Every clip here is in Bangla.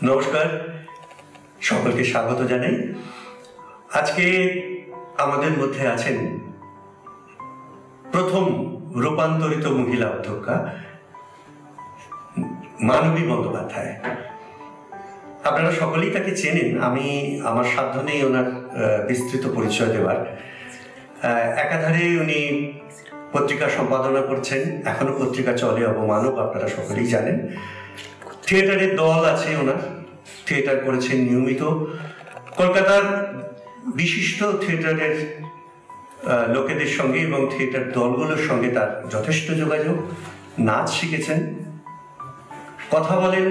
নমস্কার, সকলকে স্বাগত জানাই। আজকে আমাদের মধ্যে আছেন প্রথম রূপান্তরিত মহিলা অধ্যক্ষা মানবী বন্দ্যোপাধ্যায়। আপনারা সকলেই তাকে চেনেন, আমি আমার সাধ্য নেই ওনার বিস্তৃত পরিচয় দেওয়ার। একাধারে উনি পত্রিকা সম্পাদনা করছেন, এখনো পত্রিকা চলে অবমানব, আপনারা সকলেই জানেন। থিয়েটারের দল আছে ওনার, থিয়েটার করেছেন নিয়মিত। কলকাতার বিশিষ্ট থিয়েটারের লোকেদের সঙ্গে এবং থিয়েটার দলগুলোর সঙ্গে তার যথেষ্ট যোগাযোগ। নাচ শিখেছেন, কথা বলেন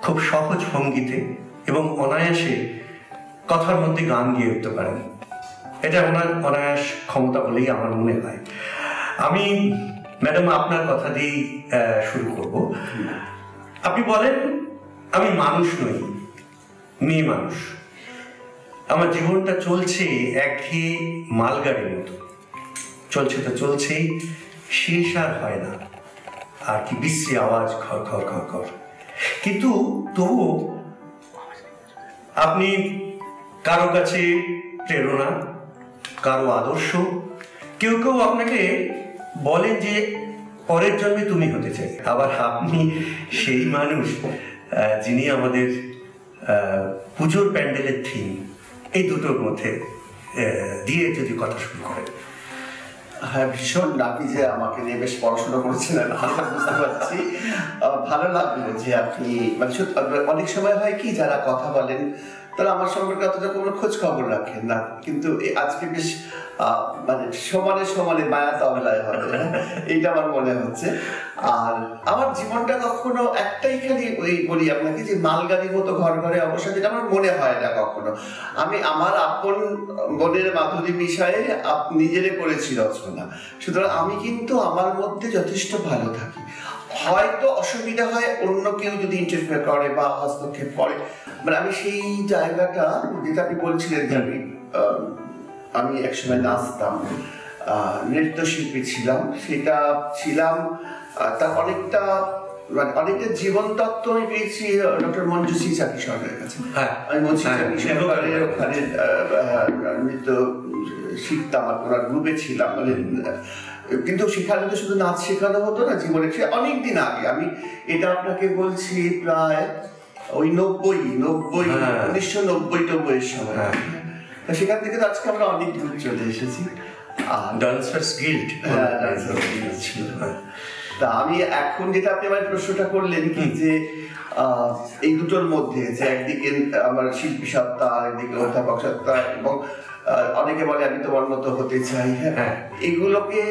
খুব সহজ ভঙ্গিতে এবং অনায়াসে কথার মধ্যে গান গিয়ে উঠতে পারেন। এটা ওনার অনায়াস ক্ষমতা বলেই আমার মনে হয়। আমি ম্যাডাম আপনার কথা দিয়েই শুরু করব। আপনি বলেন, আমি মানুষ নই, মেয়ে মানুষ। আমার জীবনটা চলছে একঘেয়ে মালগাড়ির মতো, চলছে তো চলছেই, শেষ আর হয় না। আর কি বিশ্রী আওয়াজ, ঘর ঘর ঘর ঘর। কিন্তু তবু আপনি কারো কাছে প্রেরণা, কারো আদর্শ। কেউ কেউ আপনাকে বলেন যে পরের জন্মে তুমি হতে চাই। আবার আপনি সেই মানুষ যিনি আমাদের পুজোর প্যান্ডেলের থিম। এই দুটোর মধ্যে দিয়ে যদি কথা শুরু করেন। হ্যাঁ, ভীষণ আপনি যে আমাকে নিয়ে বেশ পড়াশোনা করেছেন বুঝতে পারছি। ভালো লাগলো যে আপনি মানে অনেক সময় হয় কি, যারা কথা বলেন তারা আমার সম্পর্কে অতটা কোনো খোঁজ খবর রাখেন না, কিন্তু আজকে বেশ মানে সমানে সমানে মায়া তবলায় হবে, এইটা আমার মনে হচ্ছে। আর আমার জীবনটা কখনো একটাই খালি ওই বলি আপনাকে যে মালগাড়ির মতো ঘর ঘরে অবস্থা, যেটা আমার মনে হয় না কখনো। আমি আমার আপন মনের মাধুরী মিশায়ে নিজেরে করেছি রচনা, সুতরাং আমি কিন্তু আমার মধ্যে যথেষ্ট ভালো থাকি। হয়তো অসুবিধা হয় অন্য কেউ যদি ইন্টারফেয়ার করে বা হস্তক্ষেপ করে, মানে আমি সেই জায়গাটা যেটা আপনি বলছিলেন যে আমি একসময় নাচতাম, নৃত্যশিল্পী ছিলাম, সেটা ছিলাম। তার অনেকটা জীবন তত্ত্ব আমি পেয়েছি ডক্টর মঞ্জুশ্রী চাকি সরকারের কাছে। আমি মঞ্জুশ্রী চাকি সরকারের ওখানে নৃত্য শিখতাম, ওনার গ্রুপে ছিলাম। কিন্তু সেখানে তো শুধু নাচ শেখানো হতো না, জীবনে সে অনেকদিন আগে। আমি এটা আপনাকে বলছি প্রায় ওই 1990-90 সময়। সেখান থেকে তো আজকে আমরা অনেক দূর চলে এসেছি। ডান্সার্স গিল্ড ছিল। তা আমি এখন যেটা আপনি আমার প্রশ্নটা করলেন কি যে এই দুটোর মধ্যে যে একদিকে আমার শিল্পী সত্তা, আরেকদিকে অধ্যাপক সত্তা, এবং অনেকে বলে আমি তোমার মতো হতে চাই, হ্যাঁ, এগুলোকে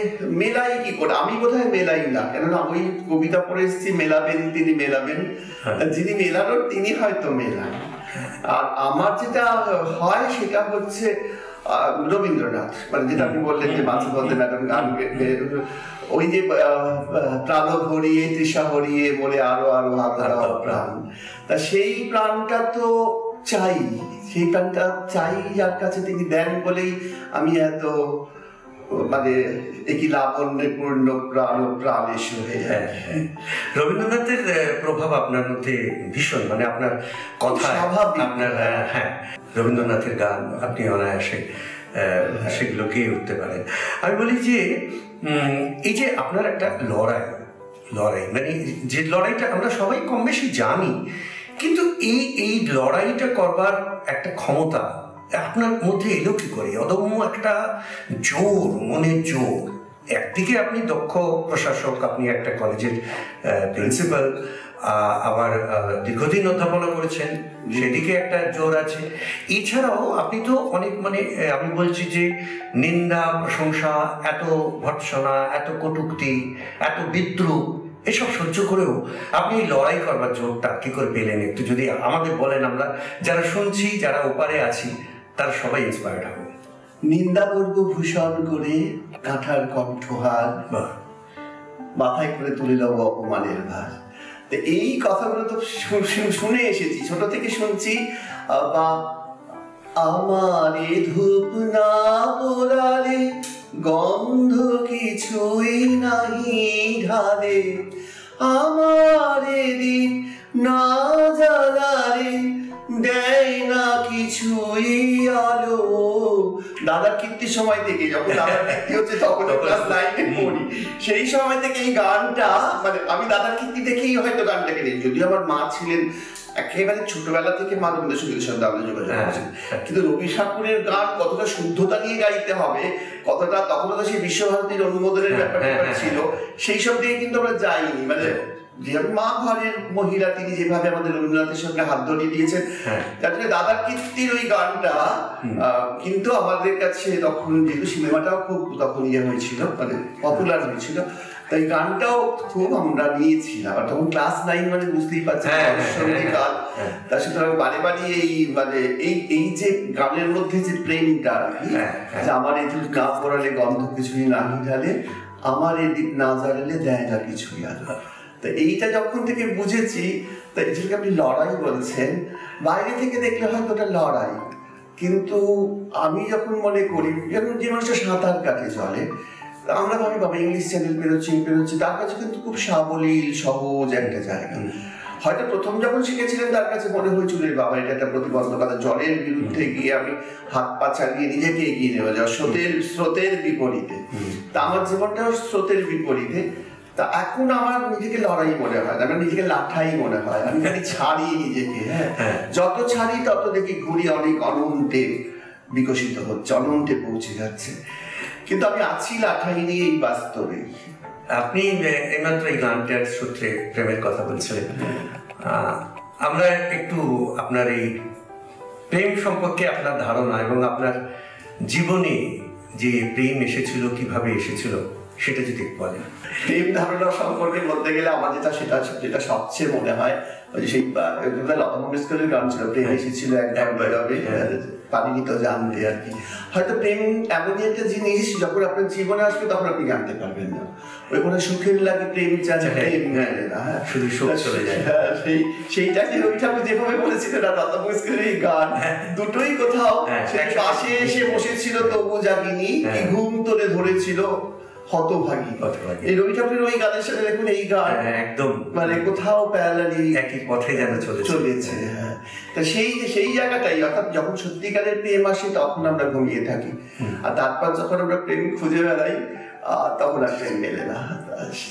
মেলাই কি করে? আমি বোধহয় মেলাই না, কেননা ওই কবিতা পড়ে এসেছি, মেলাবেন তিনি মেলাবেন, যিনি মেলানোর তিনি হয়তো মেলান। আর আমার যেটা হয় সেটা হচ্ছে রবীন্দ্রনাথ, মানে যেটা আপনি বললেন যে মাঝে মধ্যে ম্যাডাম গান, ওই যে প্রাণ ভরিয়ে তৃষা হরিয়ে বলে আরো আরো প্রাণ, তা সেই প্রাণটা তো চাই, সেই প্রাণটা চাই যার কাছে তিনি দেন বলেই আমি এত মানে একই লাবণ্যে পূর্ণ প্রাণ প্রাণেশ হয়ে। রবীন্দ্রনাথের প্রভাব আপনার মধ্যে ভীষণ, মানে আপনার কথা, আপনার হ্যাঁ রবীন্দ্রনাথের গান আপনি অনায়াসে সেগুলো গেয়ে উঠতে পারেন। আমি বলি যে এই যে আপনার একটা লড়াই, মানে যে লড়াইটা আমরা সবাই কম বেশি জানি, কিন্তু এই লড়াইটা করবার একটা ক্ষমতা আপনার মধ্যে এলো কি করে? অদম্য একটা জোর, মনের জোর। একদিকে আপনি দক্ষ প্রশাসক, আপনি একটা কলেজের প্রিন্সিপাল, আবার দীর্ঘদিন অধ্যাপনা করেছেন, সেদিকে একটা জোর আছে। এছাড়াও আপনি তো অনেক, মানে আমি বলছি যে নিন্দা, প্রশংসা, এত ভর্ৎসনা, এত কটূক্তি, এত বিদ্রুপ, এসব সহ্য করেও আপনি লড়াই করবার জোরটা কি করে পেলেন? একটু যদি আমাদের বলেন, আমরা যারা শুনছি, যারা ওপারে আছি, তারা সবাই ইন্সপায়ার্ড হবে। নিন্দা করব ভূষণ করে কাঁঠার কণ্ঠহার, মাথায় করে তুলে লব অপমানের ভার। এই কথাগুলো তো শুনে এসেছি, ছোট থেকে শুনছি। বা আমারে ধূপ না পোড়ালে গন্ধ কিছুই নাহি ঢালে, আমারে দিন না জ্বালারে দেয় না কিছুই আলো। দাদার কীর্তির সময় থেকে, যখন দাদার কীর্তি হচ্ছে তখন ক্লাস 9-এ পড়ি, সেই সময় থেকে এই গানটা, মানে আমি দাদার কীর্তি দেখেই হয়তো গানটাকে দেখি। যদিও আমার মা ছিলেন একেবারে ছোটবেলা থেকে মা রবীন্দ্রসঙ্গীতের সাথে আমরা যোগাযোগ করেছেন, কিন্তু রবি ঠাকুরের গান কতটা শুদ্ধতা নিয়ে গাইতে হবে, কতটা তখনও তো সেই বিশ্বভারতীর অনুমোদনের ব্যাপারটা ছিল, সেই সব দিয়ে কিন্তু আমরা যাইনি। মানে যে মা ঘরের মহিলা, তিনি যেভাবে আমাদের রবীন্দ্রনাথের সঙ্গে হাত ধরিয়ে দিয়েছেন, তার জন্য দাদার কীর্তির ওই গানটা কিন্তু আমাদের কাছে তখন, যেহেতু সিনেমাটাও খুব তখন ইয়ে হয়েছিল, মানে পপুলার হয়েছিল, তাই গানটাও খুব আমরা নিয়েছিলাম। আর তখন ক্লাস 9 মানে বুঝতেই পারছেন গান, তার সুতরাং বারে বারে এই মানে এই যে গানের মধ্যে যে প্রেমটা আর কি, যে আমার এই দীপ না পড়ালে গন্ধ কিছুই নাহি ঢালে, আমার এই দীপ না জ্বালালে দেয় না কিছুই আলো। তো এইটা যখন থেকে বুঝেছি, তাই যেটাকে আপনি লড়াই বলছেন, বাইরে থেকে দেখলে হয়তো ওটা লড়াই, কিন্তু আমি যখন মনে করি, যেমন যে মানুষটা সাঁতার কাটে জলে, আমরা ভাবি বাবা ইংলিশ চ্যানেল বেরোচ্ছি, তার কাছে কিন্তু খুব সাবলীল সহজ একটা জায়গা। হয়তো প্রথম যখন শিখেছিলেন তার কাছে মনে হয়েছিল বাবা এটা একটা প্রতিবন্ধকতা, জলের বিরুদ্ধে গিয়ে আমি হাত পা চালিয়ে নিজেকে এগিয়ে নেওয়া যাওয়া, স্রোতের বিপরীতে। তা আমার জীবনটাও স্রোতের বিপরীতে। তা এখন আমার নিজেকে লড়াই মনে হয়, আমার নিজেকে লাঠাই মনে হয়, আমি খালি ছাড়ি নিজেকে। যত ছাড়ি তত দেখি ঘুরি অনেক অনন্তে বিকশিত হচ্ছে, অনন্তে পৌঁছে যাচ্ছে, কিন্তু আমি আছি লাঠাই নিয়ে এই বাস্তবে। আপনি এইমাত্র এই গানটার সূত্রে প্রেমের কথা বলছিলেন, আমরা একটু আপনার এই প্রেম সম্পর্কে আপনার ধারণা এবং আপনার জীবনে যে প্রেম এসেছিল, কিভাবে এসেছিল, সেটা যদি বলেন। প্রেম ধারণা সম্পর্কে বলতে গেলে আমার যেটা সবচেয়ে মনে হয়, সেই লতা মঙ্গেশকরের গান ছিল, প্রেম এসেছিল একবার পারিনি তো জানতে আর কি। হয়তো প্রেম এমনই একটা জিনিস, যখন আপনার জীবনে আসবে তখন আপনি জানতে পারবেন না। ওই কোনো সুখের লাগে প্রেম জানে, প্রেম জানে না, শুধু সুখ চলে যায়। সেইটাকে রবি ঠাকুর যেভাবে বলেছিলেন, লতা মঙ্গেশকরের এই গান দুটোই কোথাও, পাশে এসে বসেছিল তবু জাগিনি, কি ঘুম তোরে ধরেছিল হতভাগী। এই রবি ঠাকুরের ওই গানের সাথে দেখুন এই গান একদম মানে কোথাও প্যারালালি একই পথে যেন চলেছে। তা সেই জায়গাটাই, অর্থাৎ যখন সত্যিকারের প্রেম আসে তখন আমরা ঘুমিয়ে থাকি, আর তারপর যখন আমরা প্রেম খুঁজে বেড়াই তখন আর প্রেম মেলে না।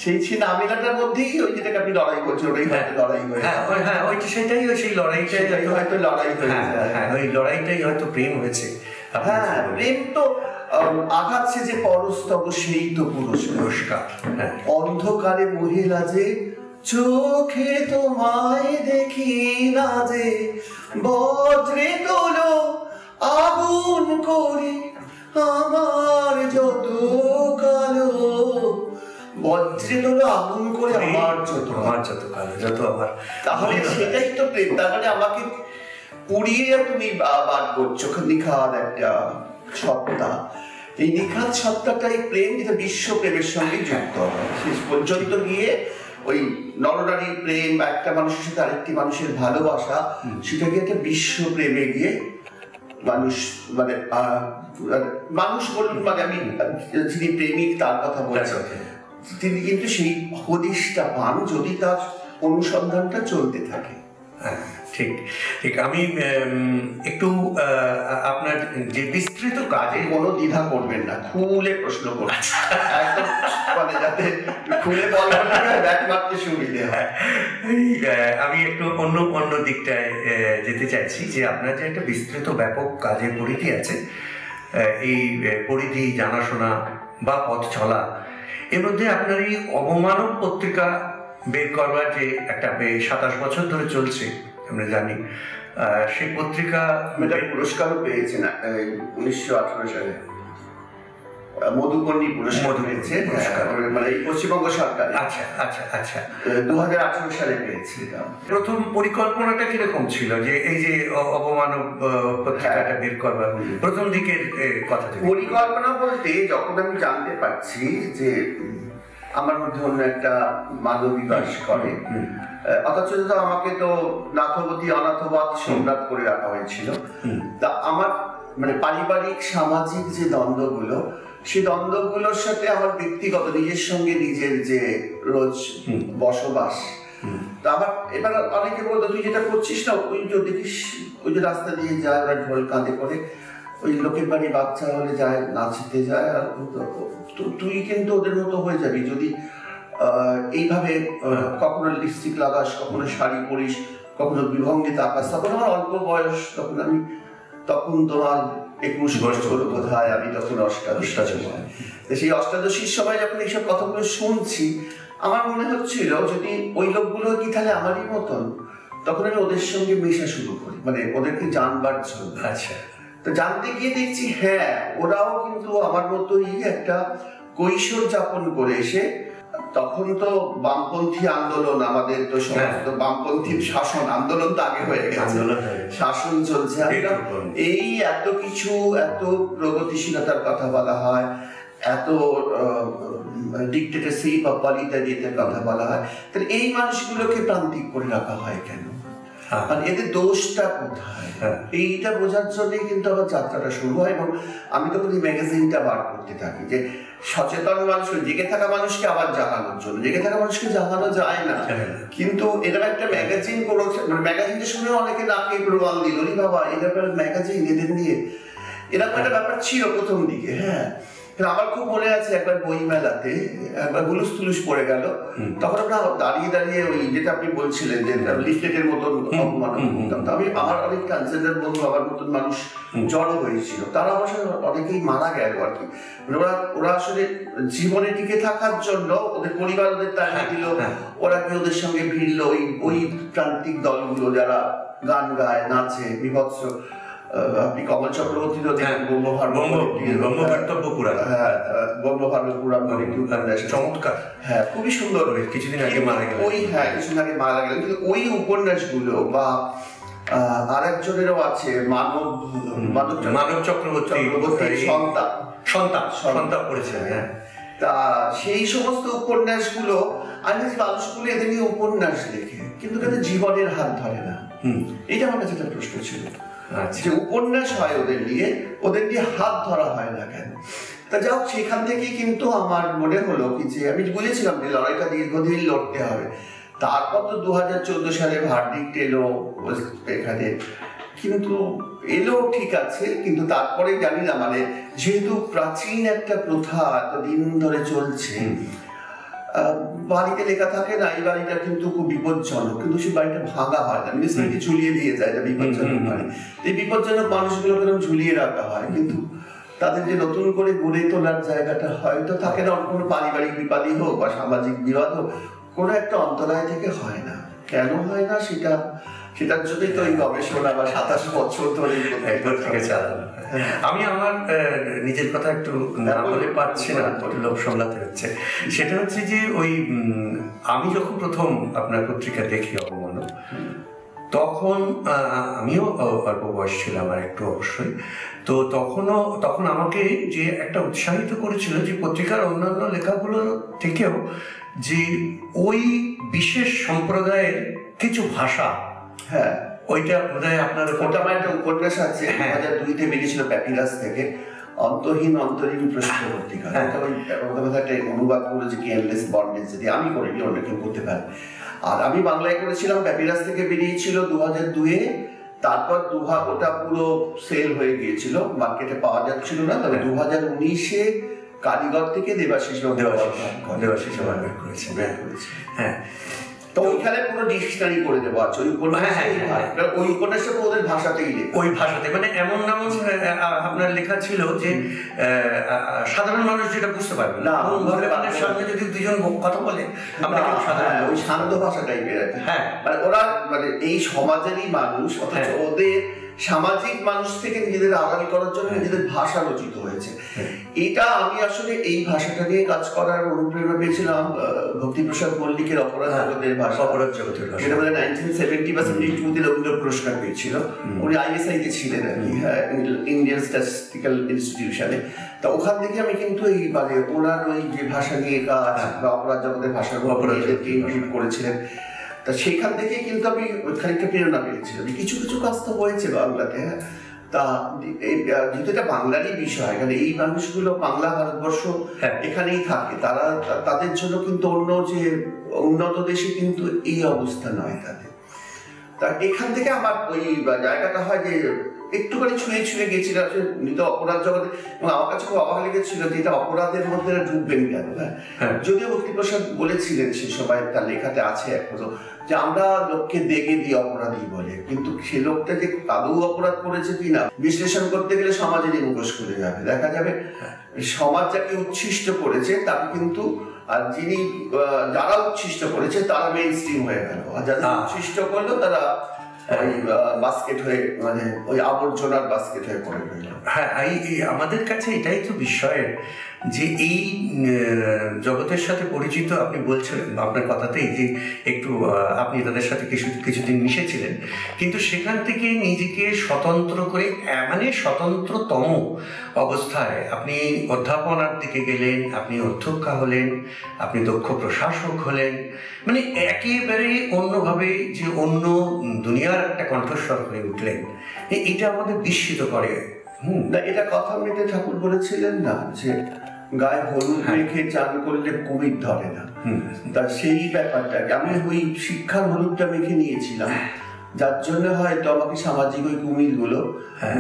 সেই না মেলাটার মধ্যেই ওই যেটাকে আপনি লড়াই করছেন, ওটাই হয়তো লড়াই হয়ে সেটাই সেই লড়াইটাই হয়তো লড়াই হয়ে যায়, ওই লড়াইটাই হয়তো প্রেম হয়েছে। প্রেম তো আঘাত সে যে পরস্তব সেই তো পুরস্কার। অন্ধকারে মহিলা যে চোখে তোমায় দেখি না যে, বজ্রে তোলো আগুন করে আমার যত কালো, বজ্রে তোলো আগুন করে আমার যত কালো, যত আমার। তাহলে সেটাই তো প্রেম। তার মানে আমাকে পুড়িয়ে তুমি বার করছো নিখাদ একটা সত্তা। এই নিখাদ সত্তাটাই প্রেম, যেটা বিশ্ব প্রেমের সঙ্গে যুক্ত হয়। শেষ পর্যন্ত গিয়ে ওই নরনারীর প্রেম, একটা মানুষের সাথে আরেকটি মানুষের ভালোবাসা, সেটা গিয়ে একটা বিশ্ব প্রেমে গিয়ে মানুষ মানে মানুষ বলুন, মানে আমি যিনি প্রেমিক তার কথা বলছি, তিনি কিন্তু সেই হদিশটা পান যদি তার অনুসন্ধানটা চলতে থাকে। ঠিক ঠিক। আমি একটু আপনার যে বিস্তৃত কাজে কোনো দ্বিধা করবেন না, খুলে প্রশ্ন করবেন, একদম মানে যাতে খুলে বলবেন না, ব্যাক মারতে সুবিধে হয়। আমি একটু অন্য দিকটায় যেতে চাইছি, যে আপনার যে একটা বিস্তৃত ব্যাপক কাজের পরিধি আছে, এই পরিধি জানাশোনা বা পথ চলা, এর মধ্যে আপনার এই অবমানব পত্রিকা বের করবার যে একটা 27 বছর ধরে চলছে আমরা জানি, সেই পত্রিকা পুরস্কারও পেয়েছে না 1918 সালে, মধুকর্ণী পুরস্কার পেয়েছে, মানে পশ্চিমবঙ্গ সরকার। আচ্ছা আচ্ছা আচ্ছা, 2018 সালে পেয়েছে। প্রথম পরিকল্পনাটা কিরকম ছিল, যে এই যে অবমানব পত্রিকাটা বের করবার প্রথম দিকের কথা? পরিকল্পনা বলতে, যখন আমি জানতে পারছি যে আমার মধ্যে অন্য একটা মানবী বাস করে, অথচ আমাকে তো নাথবতী অনাথবাদ সম্রাট করে রাখা হয়েছিল, তা আমার মানে পারিবারিক সামাজিক যে দ্বন্দ্বগুলো, সেই দ্বন্দ্বগুলোর সাথে আমার ব্যক্তিগত নিজের সঙ্গে নিজের যে রোজ বসবাস, তো আবার এবার অনেকে বলতো তুই যেটা করছিস না, ওই যে দেখিস ওই যে রাস্তা দিয়ে যায় ওরা ঢোল কাঁধে করে, ওই লোকের বাড়ি বাচ্চা হলে যায় নাচতে যায়, আর তুই কিন্তু ওদের মতো হয়ে যাবি যদি এইভাবে কখনো লিপস্টিক লাগাস, কখনো শাড়ি পরিস, কখনো বিভঙ্গিত আকাশ। তখন আমার অল্প বয়স, তখন তোমার 21 বছর বোধহয়, আমি তখন অষ্টাদশীর সময়। সেই অষ্টাদশীর সময় যখন এইসব কথাগুলো শুনছি, আমার মনে হচ্ছিল যদি ওই লোকগুলো কি তাহলে আমারই মতন, তখন আমি ওদের সঙ্গে মেশা শুরু করি, মানে ওদেরকে জানবার জন্য। আচ্ছা, তো জানতে গিয়ে দেখছি হ্যাঁ ওরাও কিন্তু আমার মতোই একটা কৈশোর যাপন করে এসে, তখন তো বামপন্থী আন্দোলন, আমাদের তো সমস্ত বামপন্থী শাসন আন্দোলন তো আগে হয়ে গেছে, শাসন চলছে, এই এত কিছু, এত প্রগতিশীলতার কথা বলা হয়, এত ডিক্টেটরশিপ অপালিতারিতার কথা বলা হয়, তাহলে এই মানুষগুলোকে প্রান্তিক করে রাখা হয় কেন? মানে এদের দোষটা কোথায়? এইটা বোঝার জন্যই কিন্তু আমার যাত্রাটা শুরু হয়। এবং আমি তখন এই ম্যাগাজিনটা বার করতে থাকি যে সচেতন মানুষ, জেগে থাকা মানুষকে আবার জাগানোর জন্য। জেগে থাকা মানুষকে জাগানো যায় না, কিন্তু এরকম একটা ম্যাগাজিন করেছে, মানে ম্যাগাজিনটা শুনে অনেকে নাকে প্রমাণ দিল, রে বাবা এরকম ম্যাগাজিন, এদের নিয়ে এরকম একটা ব্যাপার ছিল প্রথম দিকে। হ্যাঁ, আমার খুব মনে আছে একবার বই মেলাতে একবার হুলুস তুলুস পড়ে গেল, তখন আমরা দাঁড়িয়ে দাঁড়িয়ে ওই যেটা আপনি বলছিলেন যে লিফলেটের মতন অপমান করতাম। আমি আমার অনেক ট্রান্সজেন্ডার বন্ধু, আমার মতন মানুষ জড়ো হয়েছিল, তারা অবশ্য অনেকেই মারা গেল আর কি। ওরা আসলে জীবনে টিকে থাকার জন্য ওদের পরিবার ওদের তাড়িয়ে দিল, ওরা কি ওদের সঙ্গে ভিড়লো ওই প্রান্তিক দলগুলো যারা গান গায়, নাচে, বিভৎস। আপনি কমল চক্রবর্তীরও দেখেন চমৎকার, হ্যাঁ খুবই সুন্দর, কিছুদিন আগে মারা গেল। কিছুদিন আগে মারা গেল, কিন্তু ওই উপন্যাসগুলো বা আরেকজনেরও আছে মানব চক্রবর্তী সন্তান পড়েছেন। হ্যাঁ, তা সেই সমস্ত উপন্যাসগুলো আমি মানুষগুলো এদের নিয়ে উপন্যাস লেখে কিন্তু তাদের জীবনের হাত ধরে না। এটা আমার কাছে একটা প্রশ্ন ছিল যে উপন্যাস হয় ওদের নিয়ে হাত ধরা হয় না কেন? তা যাও সেখান থেকে কিন্তু আমার মনে হলো কি যে আমি বলেছিলাম যে লড়াইটা দীর্ঘদিন লড়তে হবে। তারপর তো 2014 সালে ভার্ডিক্ট এলো এখানে, কিন্তু এলো ঠিক আছে, কিন্তু তারপরে জানি না, মানে যেহেতু প্রাচীন একটা প্রথা এতদিন ধরে চলছে, বাড়িতে লেখা থাকে না এই বাড়িটা কিন্তু খুব বিপজ্জনক, কিন্তু সেই বাড়িটা ভাঙা হয় না, মিউনিসিপালিটি ঝুলিয়ে দিয়ে যায়, এটা বিপজ্জনক বাড়ি। এই বিপজ্জনক মানুষগুলোকে ঝুলিয়ে রাখা হয়, কিন্তু তাদের যে নতুন করে গড়ে তোলার জায়গাটা হয়তো থাকে না। কোনো পারিবারিক বিপদই হোক বা সামাজিক বিবাদ হোক, কোনো একটা অন্তরায় থেকে হয় না। কেন হয় না সেটার জন্যই তো এই গবেষণা বা 27 বছর ধরে থেকে চালানো। আমি আমার নিজের কথা একটু না বলে পারছি না, লোক সামলাতে হচ্ছে। সেটা হচ্ছে যে ওই আমি যখন প্রথম আপনার পত্রিকা দেখি অবমানব, তখন আমিও অল্প বয়স ছিলাম আর একটু অবশ্যই। তো তখন আমাকে যে একটা উৎসাহিত করেছিল যে পত্রিকার অন্যান্য লেখাগুলো থেকেও যে ওই বিশেষ সম্প্রদায়ের কিছু ভাষা, হ্যাঁ ওইটা বোধহয় আপনার ওটা আমার একটা উপন্যাস আছে 2002-তে বেরিয়েছিল প্যাপিরাস থেকে, অন্তহীন অন্তরীণ প্রশ্ন পত্রিকা। একটা অনুবাদ করেছে কি এন্ডলেস বন্ডেজ, যদি আমি করিনি অন্য কেউ করতে পারে। আর আমি বাংলায় করেছিলাম, প্যাপিরাস থেকে বেরিয়েছিল 2002-এ। তারপর ওটা পুরো সেল হয়ে গিয়েছিল, মার্কেটে পাওয়া যাচ্ছিল না। তবে 2019-এ কারিগর থেকে দেবাশিস করেছে। হ্যাঁ, তো ওইখানে পুরো ডিকশনারি করে দেবো আছে ওই উপন্যাসটা ওদের ভাষাতেই, ওই ভাষাতে, মানে এমন আপনার লেখা ছিল যে সাধারণ মানুষ যেটা বুঝতে পারবে না, সামনে যদি দুজন কথা বলে ওই শান্ত ভাষা টাইপের। হ্যাঁ, মানে ওরা মানে এই সমাজেরই মানুষ, অথচ ওদের সামাজিক মানুষ থেকে নিজেদের আড়াল করার জন্য নিজেদের ভাষা রচিত হয়েছে। এটা আমি আসলে এই ভাষাটা নিয়ে কাজ করার অনুপ্রেরণা পেয়েছিলাম ভক্তিপ্রসাদ মল্লিকের অপরাধ জগতের ভাষা, যেটা বলে 1970 বা 72-তে রবীন্দ্র পুরস্কার পেয়েছিল। উনি ISI-তে ছিলেন আর কি, ইন্ডিয়ান স্ট্যাটিস্টিক্যাল ইনস্টিটিউশনে। তা ওখান থেকে আমি কিন্তু এই মানে ওনার ওই যে ভাষা নিয়ে কাজ বা অপরাধ জগতের ভাষার ইনক্লুড করেছিলেন। তা সেখান থেকে কিন্তু আমি খানিকটা প্রেরণা পেয়েছিলাম। কিছু কিছু কাজ তো হয়েছে বাংলাতে, তা যেহেতু এটা বাংলারই বিষয়, কারণ এই মানুষগুলো বাংলা ভারতবর্ষ এখানেই থাকে, তারা তাদের জন্য কিন্তু অন্য যে উন্নত দেশে কিন্তু এই অবস্থা নয় তাদের। তা এখান থেকে আমার ওই জায়গাটা হয় যে একটুখানি ছুঁয়ে ছুঁয়ে গেছিলাম উনি তো অপরাধ জগতে, এবং আমার কাছে খুব অবাক লেগেছিল যে এটা অপরাধের মধ্যে ঢুকবেন কেন। হ্যাঁ, যদিও ভক্তিপ্রসাদ বলেছিলেন সে সময়, তার লেখাতে আছে এখনো, যে আমরা লোককে দেখে দিই অপরাধী বলে, কিন্তু সে লোকটা যে আদৌ অপরাধ করেছে কিনা বিশ্লেষণ করতে গেলে সমাজেরই মুখোশ খুলে যাবে, দেখা যাবে সমাজ যাকে উচ্ছিষ্ট করেছে তাকে কিন্তু, আর যিনি যারা উচ্ছিষ্ট করেছে তারা মেইন স্ট্রিম হয়ে গেল, আর যারা উচ্ছিষ্ট করলো তারা ওই বাস্কেট হয়ে, মানে ওই আবর্জনার বাস্কেট হয়ে পড়ে গেল। হ্যাঁ, আমাদের কাছে এটাই তো বিষয়ের, যে এই জগতের সাথে পরিচিত, আপনি বলছিলেন আপনার কথাতেই যে একটু আপনি তাদের সাথে কিছুদিন মিশেছিলেন, কিন্তু সেখান থেকে নিজেকে স্বতন্ত্র করে, মানে স্বতন্ত্রতম অবস্থায় আপনি অধ্যাপনার দিকে গেলেন, আপনি অধ্যক্ষা হলেন, আপনি দক্ষ প্রশাসক হলেন, মানে একেবারে অন্যভাবে যে অন্য দুনিয়ার একটা কণ্ঠস্বর হয়ে উঠলেন, এটা আমাদের বিস্মিত করে। না, এটা কথা মৃতে ঠাকুর বলেছিলেন না যে গায়ে হলুদ মেখে চান করলে কুমির ধরে না, তা সেই ব্যাপারটাকে আমি ওই শিক্ষার হলুদটা মেখে নিয়েছিলাম, যার জন্য হয়তো আমাকে সামাজিক ওই কুমির গুলো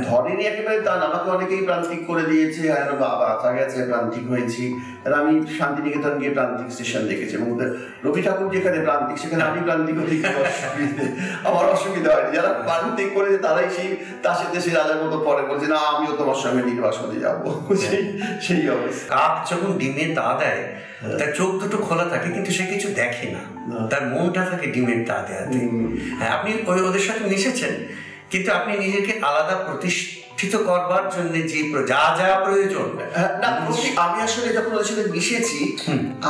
ধরেনি একেবারে তা না, আমাকে অনেকেই প্রান্তিক করে দিয়েছে, বাবা আশা গেছে প্রান্তিক হয়েছি, আর আমি শান্তিনিকেতন গিয়ে প্রান্তিক স্টেশন দেখেছি, এবং রবি ঠাকুর যেখানে প্রান্তিক সেখানে আমি প্রান্তিক আমার অসুবিধা হয়নি, যারা প্রান্তিক করেছে তারাই সেই তাসে দেশে রাজার মতো পরে বলছে না আমিও তোমার সঙ্গে নির্বাসনে যাবো, সেই অবস্থা। কাক যখন ডিমে তা দেয়, তার চোখ দুটো খোলা থাকে কিন্তু সে কিছু দেখে না, তার মনটা থাকে ডিমের তা দেয়াতে। হ্যাঁ, আপনি ওদের সাথে মিশেছেন, কিন্তু আপনি নিজেকে আলাদা প্রতিষ্ঠিত করবার জন্য যে যা যা প্রয়োজন, না, আমি আসলে যখন ওদের সাথে মিশেছি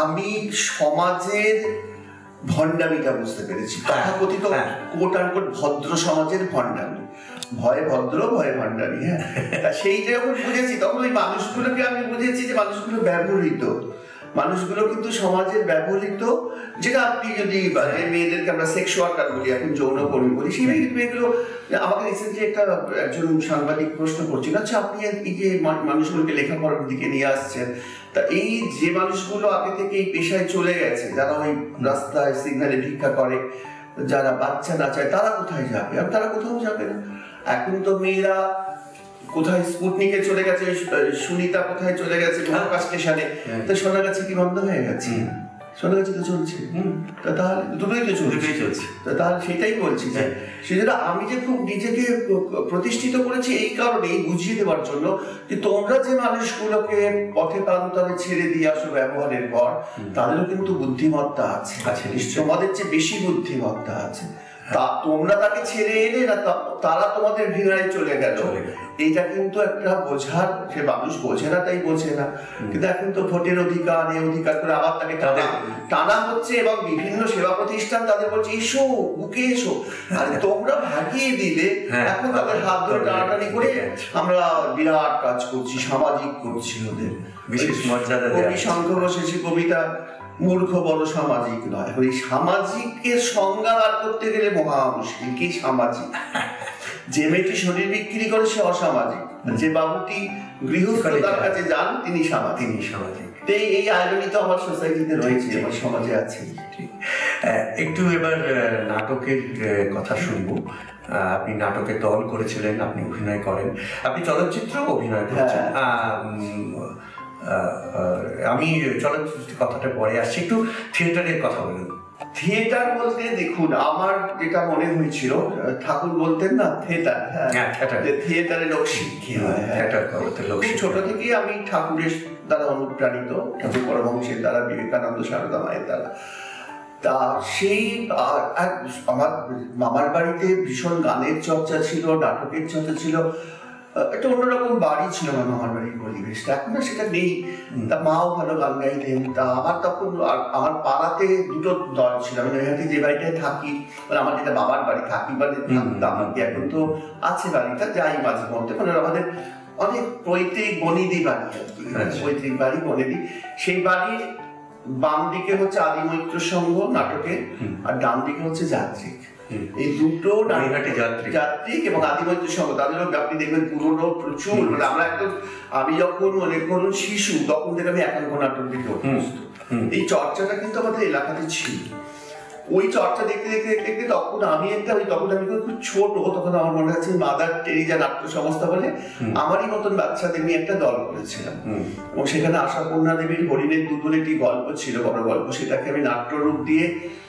আমি সমাজের ভণ্ডামিটা বুঝতে পেরেছি, তথাকথিত কোট আনকোট ভদ্র সমাজের ভণ্ডামি, ভয়ে ভদ্র ভয়ে ভণ্ডামি। হ্যাঁ, সেইটা যখন বুঝেছি তখন ওই মানুষগুলোকে আমি বুঝেছি যে মানুষগুলো ব্যবহৃত, মানুষগুলো কিন্তু সমাজের ব্যবহৃত, যেটা আপনি যদি মেয়েদেরকে আমরা সেক্স ওয়ার্কার বলি, এখন যৌনকর্মী বলি, সেই মেয়েগুলো। আমাকে রিসেন্টলি একজন সাংবাদিক প্রশ্ন করছিল, আচ্ছা আপনি এই যে মানুষগুলোকে লেখাপড়ার দিকে নিয়ে আসছেন, তা এই যে মানুষগুলো আগে থেকে এই পেশায় চলে গেছে, যারা ওই রাস্তায় সিগন্যালে ভিক্ষা করে, যারা বাচ্চা না চায়, তারা কোথায় যাবে? আর তারা কোথাও যাবে না। এখন তো মেয়েরা কোথায় স্পুটনিকে চলে গেছে, সুনিতা কোথায় চলে গেছে মহাকাশ স্টেশনে, তো সোনাগাছি কি বন্ধ হয়ে গেছে? সোনাগাছি তো চলছে, তাহলে দুটোই তো চলছে। তাহলে সেটাই বলছি যে সেজন্য আমি যে খুব নিজেকে প্রতিষ্ঠিত করেছি এই কারণেই, বুঝিয়ে দেওয়ার জন্য যে তোমরা যে মানুষগুলোকে পথে প্রান্তরে ছেড়ে দিয়ে আসো ব্যবহারের পর, তাদেরও কিন্তু বুদ্ধিমত্তা আছে, তোমাদের চেয়ে বেশি বুদ্ধিমত্তা আছে, তা তোমরা তাকে ছেড়ে এলে না, তারা তোমাদের ঘৃণায় চলে গেল। এইটা কিন্তু একটা বোঝার, সে মানুষ বোঝে না তাই বোঝে না, কিন্তু এখন তো ভোটের অধিকার, এই অধিকার করে আবার তাকে টানা হচ্ছে, এবং বিভিন্ন সেবা প্রতিষ্ঠান তাদের বলছে এসো বুকে এসো, আর তোমরা ভাগিয়ে দিলে এখন তাদের হাত ধরে টানাটানি করে আমরা বিরাট কাজ করছি, সামাজিক করছি, ওদের বিশেষ মর্যাদা। কবি শঙ্খ বসেছি কবিতা, মূর্খ বড় সামাজিক নয়। এখন এই সামাজিকের সংজ্ঞা বার করতে গেলে মহা মুশকিল। কি সামাজিক? যে মেয়েটি শরীর বিক্রি করে সে অসামাজিক, যে বাবুটি গৃহস্থতার কাছে যান তিনি সামাজিক। এই আইরনি তো আমার সোসাইটিতে রয়েছে, আমার সমাজে আছে। একটু এবার নাটকের কথা শুনবো। আপনি নাটকের দল করেছিলেন, আপনি অভিনয় করেন, আপনি চলচ্চিত্র অভিনয় করেছেন। আমি চলচ্চিত্রের কথাটা পরে আসছি, একটু থিয়েটারের কথা বলুন। থিয়েটার বলতে দেখুন, আমার যেটা মনে হয়েছিল, ঠাকুর বলতেন না থিয়েটার, থিয়েটারে লোক শিক্ষা হয়। ছোট থেকেই আমি ঠাকুরের দ্বারা অনুপ্রাণিত, ঠাকুর পরমহংসের দ্বারা, বিবেকানন্দ, সারদা মায়ের দ্বারা। তা সেই আমার মামার বাড়িতে ভীষণ গানের চর্চা ছিল, নাটকের চর্চা ছিল, একটা অন্যরকম বাড়ি ছিল আমার মামার বাড়ির পরিবেশটা, এখন না সেটা নেই। তা মাও ভালো গান গাইতেন। তা আমার তখন আমার পাড়াতে দুটো দল ছিল, আমি নৈহাটি যে বাড়িটায় থাকি, মানে আমার যেটা বাবার বাড়ি থাকি, মানে থাকতাম আর কি, এখন তো আছে বাড়িটা, যাই মাঝে মধ্যে, মানে আমাদের অনেক পৈতৃক বনেদি বাড়ি আর কি, পৈতৃক বাড়ি বনেদি। সেই বাড়ির বাম দিকে হচ্ছে আদিমৈত্র সংঘ নাটকে, আর ডান দিকে হচ্ছে যাত্রিক। এই দুটো যাত্রিক এবং আদিবৈদ্য সংঘ, তাদেরও আপনি দেখবেন পুরনো প্রচুর, মানে আমরা একদম, আমি যখন মনে করুন শিশু তখন থেকে আমি একাঙ্ক নাটক দেখে অভ্যস্ত। এই চর্চাটা কিন্তু আমাদের এলাকাতে ছিল। ওই চর্চা দেখতে দেখতে দেখতে দেখতে তখন আমি খুব ছোট, তখন আমার মনে আছে মাদার টেরিজা নাট্য সংস্থা বলে আমারই মতন বাচ্চাদের নিয়ে একটা দল করেছিলাম, এবং সেখানে আশাপূর্ণা দেবীর হরিণের দুধ বলে একটি গল্প ছিল, বড় গল্প, সেটাকে আমি নাট্যরূপ দিয়ে,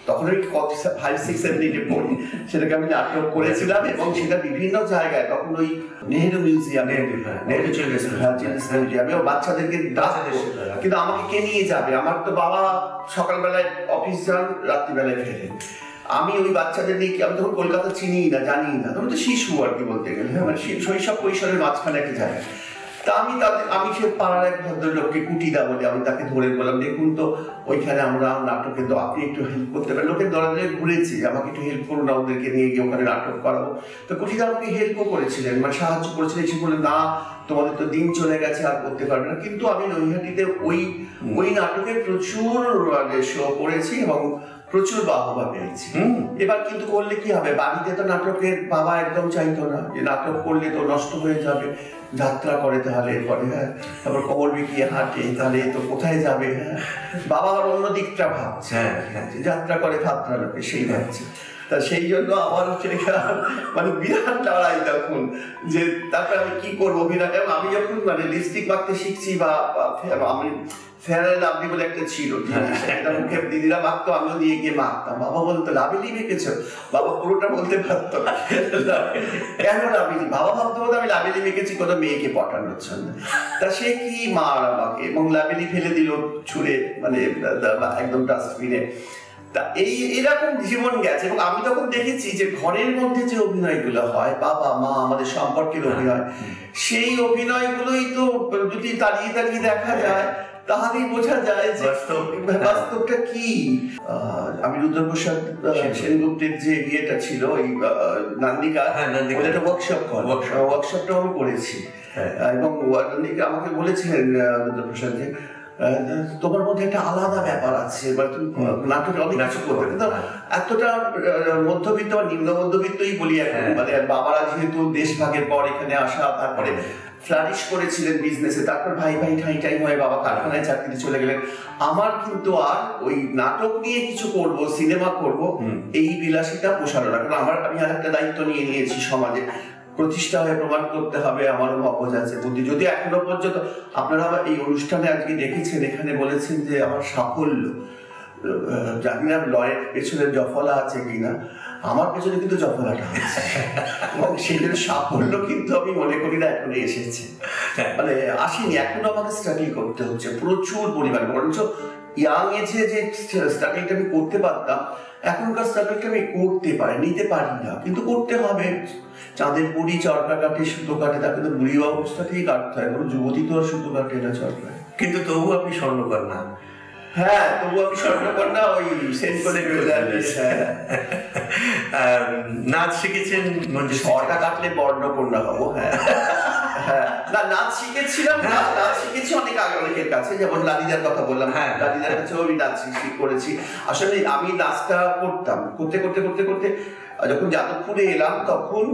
তখন আমি 5, 6, 7, 8 পড়ি, সেটাকে আমি নাটক করেছিলাম, এবং সেটা বিভিন্ন জায়গায়, তখন ওই নেহেরু মিউজিয়ামে, বাচ্চাদেরকে, কিন্তু আমাকে কে নিয়ে যাবে? আমার তো বাবা সকালবেলায় অফিস যান, রাত্রিবেলায় ফেরেন, আমি ওই বাচ্চাদের নিয়ে, আমি তখন কলকাতা চিনি না, জানি না, তখন তো শিশু আর কি বলতে গেলে, মানে শৈশব কৈশোরের মাঝখানে একটা জায়গায়। তা আমি সে পাড়ার এক ভদ্রলোককে কুটিদা বলে, আমি তাকে ধরে বললাম, দেখুন তো ওইখানে আমরা নাটকে, তো আপনি একটু হেল্প করতে পারেন। লোকের দরাদরে ঘুরেছি, আমাকে একটু হেল্প করুন না, ওদেরকে নিয়ে গিয়ে ওখানে নাটক করাবো। তো কুটিদা আমাকে হেল্পও করেছিলেন, মানে সাহায্য করেছিলেন। সে বললেন, না তোমাদের তো দিন চলে গেছে, আর করতে পারবে না। কিন্তু আমি নৈহাটিতে ওই নাটকে প্রচুর শো করেছি এবং প্রচুর বাহবা পেয়েছি। এবার কিন্তু করলে কি হবে, বাড়িতে তো নাটকের বাবা একদম চাইতো না, যে নাটক করলে তো নষ্ট হয়ে যাবে, যাত্রা করে তাহলে এরপরে, হ্যাঁ, তারপর কবর বিকিয়ে হাঁটে, তাহলে তো কোথায় যাবে, হ্যাঁ, বাবা আর অন্য দিকটা ভাবছে, যাত্রা করে ভাত্রা লোকে সেই ভাবছে। তা সেই জন্য আমার মানে বিরাট লড়াই তখন, যে তারপরে আমি কি করবো অভিনয়। এবং আমি যখন মানে লিপস্টিক মাখতে শিখছি, বা আমি ফেয়ার অ্যান্ড লাভলি বলে একটা ছিল, সেটা মুখে দিদিরা মাখতো, আমিও দিয়ে গিয়ে মাখতাম। বাবা বলতো, লাভলি মেখেছ? বাবা পুরোটা বলতে পারতো না, কেন লাভলি? বাবা ভাবতে বলতো আমি লাভলি মেখেছি কোনো মেয়েকে পটানোর জন্য। তা সে কি মার আমাকে, এবং লাভলি ফেলে দিল ছুঁড়ে, মানে একদম ডাস্টবিনে। তা এরকম জীবন গেছে। এবং আমি তখন দেখেছি যে ঘরের মধ্যে যে অভিনয়গুলো হয়, বাবা মা আমাদের সম্পর্কের অভিনয়, সেই অভিনয়গুলোই তো যদি দাঁড়িয়ে দাঁড়িয়ে দেখা যায়, তাহলেই বোঝা যায় যে বাস্তবটা কি। আমি রুদ্রপ্রসাদ সেনগুপ্তের যে বিয়েটা ছিল, এই নান্দিকা, একটা ওয়ার্কশপটাও আমি করেছি, এবং নান্দিকা আমাকে বলেছিলেন রুদ্রপ্রসাদ যে তোমার মধ্যে একটা আলাদা ব্যাপার আছে, বা তুমি নাটকে অনেক কিছু করবে, কিন্তু এতটা মধ্যবিত্ত বা নিম্ন মধ্যবিত্তই বলি এখন, মানে বাবারা যেহেতু দেশভাগের পর এখানে আসা, তারপরে ফ্লারিশ করেছিলেন বিজনেসে, তারপর ভাই ঠাই হয়ে বাবা কারখানায় চাকরিতে চলে গেলেন। আমার কিন্তু আর ওই নাটক নিয়ে কিছু করব, সিনেমা করব, এই বিলাসিতা পোষানো না। কারণ আমি আর একটা দায়িত্ব নিয়ে নিয়েছি, সমাজে প্রতিষ্ঠা হয়ে প্রমাণ করতে হবে আমারও মগজ আছে, বুদ্ধি। যদি এখনো পর্যন্ত আপনারা এই অনুষ্ঠানে আজকে দেখেছেন, এখানে বলেছেন যে আমার সাফল্য, জানি না লয়ের পেছনে জফলা আছে কিনা, আমার পেছনে কিন্তু জফলাটা আছে, এবং সেটার সাফল্য কিন্তু আমি মনে করি না এখনো এসেছে, মানে আসেনি, এখনো আমাকে স্ট্রাগল করতে হচ্ছে প্রচুর পরিমাণে। বরঞ্চ ইয়াং এজে যে স্ট্রাগলটা আমি করতে পারতাম, এখনকার স্ট্রাগলটা আমি নিতে পারি না, কিন্তু করতে হবে। চাঁদের বুড়ি চরকা কাটে, সুতো কাটে, তাকে তো বুড়ি অবস্থাতেই কাটতে হয়, কোনো যুবতী তো আর সুতো কাটে না, চরকায়। কিন্তু তবু আপনি স্বর্ণকর না। হ্যাঁ, তবু আমি স্বর্ণকর না, ওই সেন্ট করে নাচ শিখেছেন, ছটা কাটলে বর্ণকন্যা হবো। হ্যাঁ, না, নাচ শিখেছিলাম, নাচ শিখেছি অনেক আগে অনেকের কাছে, যেমন লালিদার কথা বললাম, লালিদার কাছেও আমি নাচ করেছি। আসলে আমি নাচটা করতাম, করতে করতে করতে করতে যখন যাদবপুরে এলাম, তখন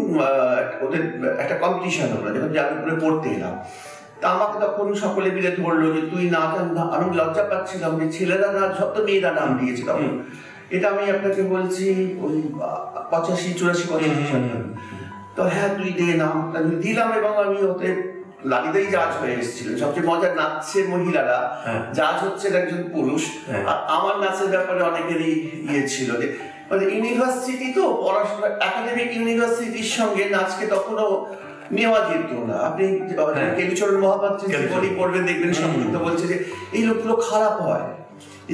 ওদের একটা কম্পিটিশন হলো, যখন যাদবপুরে পড়তে এলাম। তা আমাকে তখন সকলে মিলে ধরলো যে তুই নাচ। আমি লজ্জা পাচ্ছিলাম যে ছেলেরা নাচ, সব তো মেয়েরা নাম দিয়েছে তখন। এটা আমি আপনাকে বলছি ওই 85-84 সালে। তো হ্যাঁ, তুই দে নাম, দিলাম, এবং আমি ওতে লালিদাই জাজ হয়ে এসেছিলেন। সবচেয়ে মজার, নাচছে মহিলারা, জাজ হচ্ছেন একজন পুরুষ, আর আমার নাচের ব্যাপারে অনেকেরই ছিল যে মানে ইউনিভার্সিটি তো পড়াশোনা, একাডেমিক ইউনিভার্সিটির সঙ্গে নাচকে তখনও নেওয়া যেত না। আপনি কেলুচরণ মহাপাত্রের জীবনী পড়বেন, দেখবেন সংযুক্ত বলছে যে এই লোকগুলো খারাপ হয়,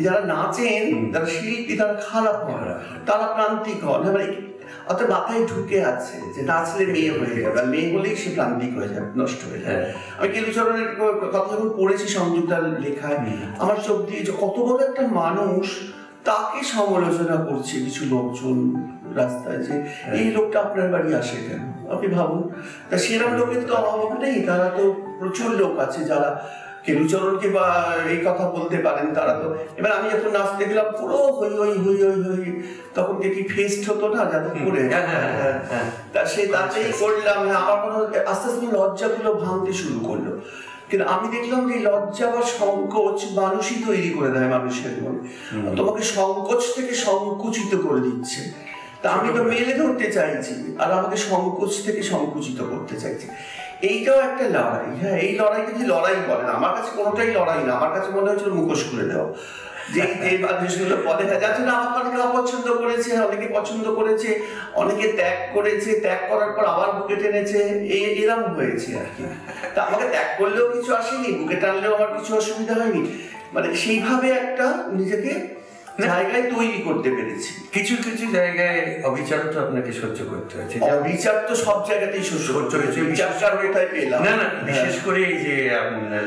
যারা নাচেন, যারা শিল্পী, তারা খারাপ হয়, তারা প্রান্তিক হন। মানে অর্থাৎ মাথায় ঢুকে আছে যে নাচলে মেয়ে হয়ে যাবে, আর মেয়ে হলেই সে প্রান্তিক হয়ে যাবে, নষ্ট হয়ে যাবে। আমি কেলুচরণের কথা যখন পড়েছি সংযুক্তার লেখায়, আমার চোখ দিয়ে কত বড় একটা মানুষ, তাকে সমালোচনা করছে কিছু লোকজন রাস্তায়, যে এই লোকটা আপনার বাড়ি আসে কেন, আপনি ভাবুন। তা সেরকম লোকের তো অভাব নেই, তারা তো প্রচুর লোক আছে যারা কেলুচরণকে বা এই কথা বলতে পারেন তারা তো। এবার আমি যখন নাচতে গেলাম পুরো হই হই হই হই হই, তখন কি ফেস্ট হতো না যাদবপুরে, তা সে তাতেই করলাম। আমার মনে হয় আস্তে আস্তে লজ্জাগুলো ভাঙতে শুরু করলো। কিন্তু আমি দেখলাম যে লজ্জা বা সংকোচ মানুষই তৈরি করে দেয় মানুষের মনে, তোমাকে সংকোচ থেকে সংকুচিত করে দিচ্ছে। তা আমি তো মেলে ধরতে চাইছি আর আমাকে সংকোচ থেকে সংকুচিত করতে চাইছি। এইটাও একটা লড়াই। হ্যাঁ, এই লড়াইকে যে লড়াই বলেন, আমার কাছে কোনোটাই লড়াই না। আমার কাছে মনে হচ্ছিল মুখোশ খুলে দেওয়া। যে মানুষগুলো বলে যাচ্ছে না, আমাকে অনেকে অপছন্দ করেছে, অনেকে পছন্দ করেছে, অনেকে ত্যাগ করেছে, ত্যাগ করার পর আবার বুকে টেনেছে, এরম হয়েছে আর কি। তা আমাকে ত্যাগ করলেও কিছু আসেনি, বুকে টানলেও আমার কিছু অসুবিধা হয়নি। মানে সেইভাবে একটা নিজেকে জায়গায় তৈরি করতে পেরেছি। কিছু কিছু জায়গায় অবিচার তো আপনাকে সহ্য করতে হয়েছে। অবিচার তো সব জায়গাতেই সহ্য করতে হয়েছে, বিচার এটাই পেলাম না না, বিশেষ করে এই যে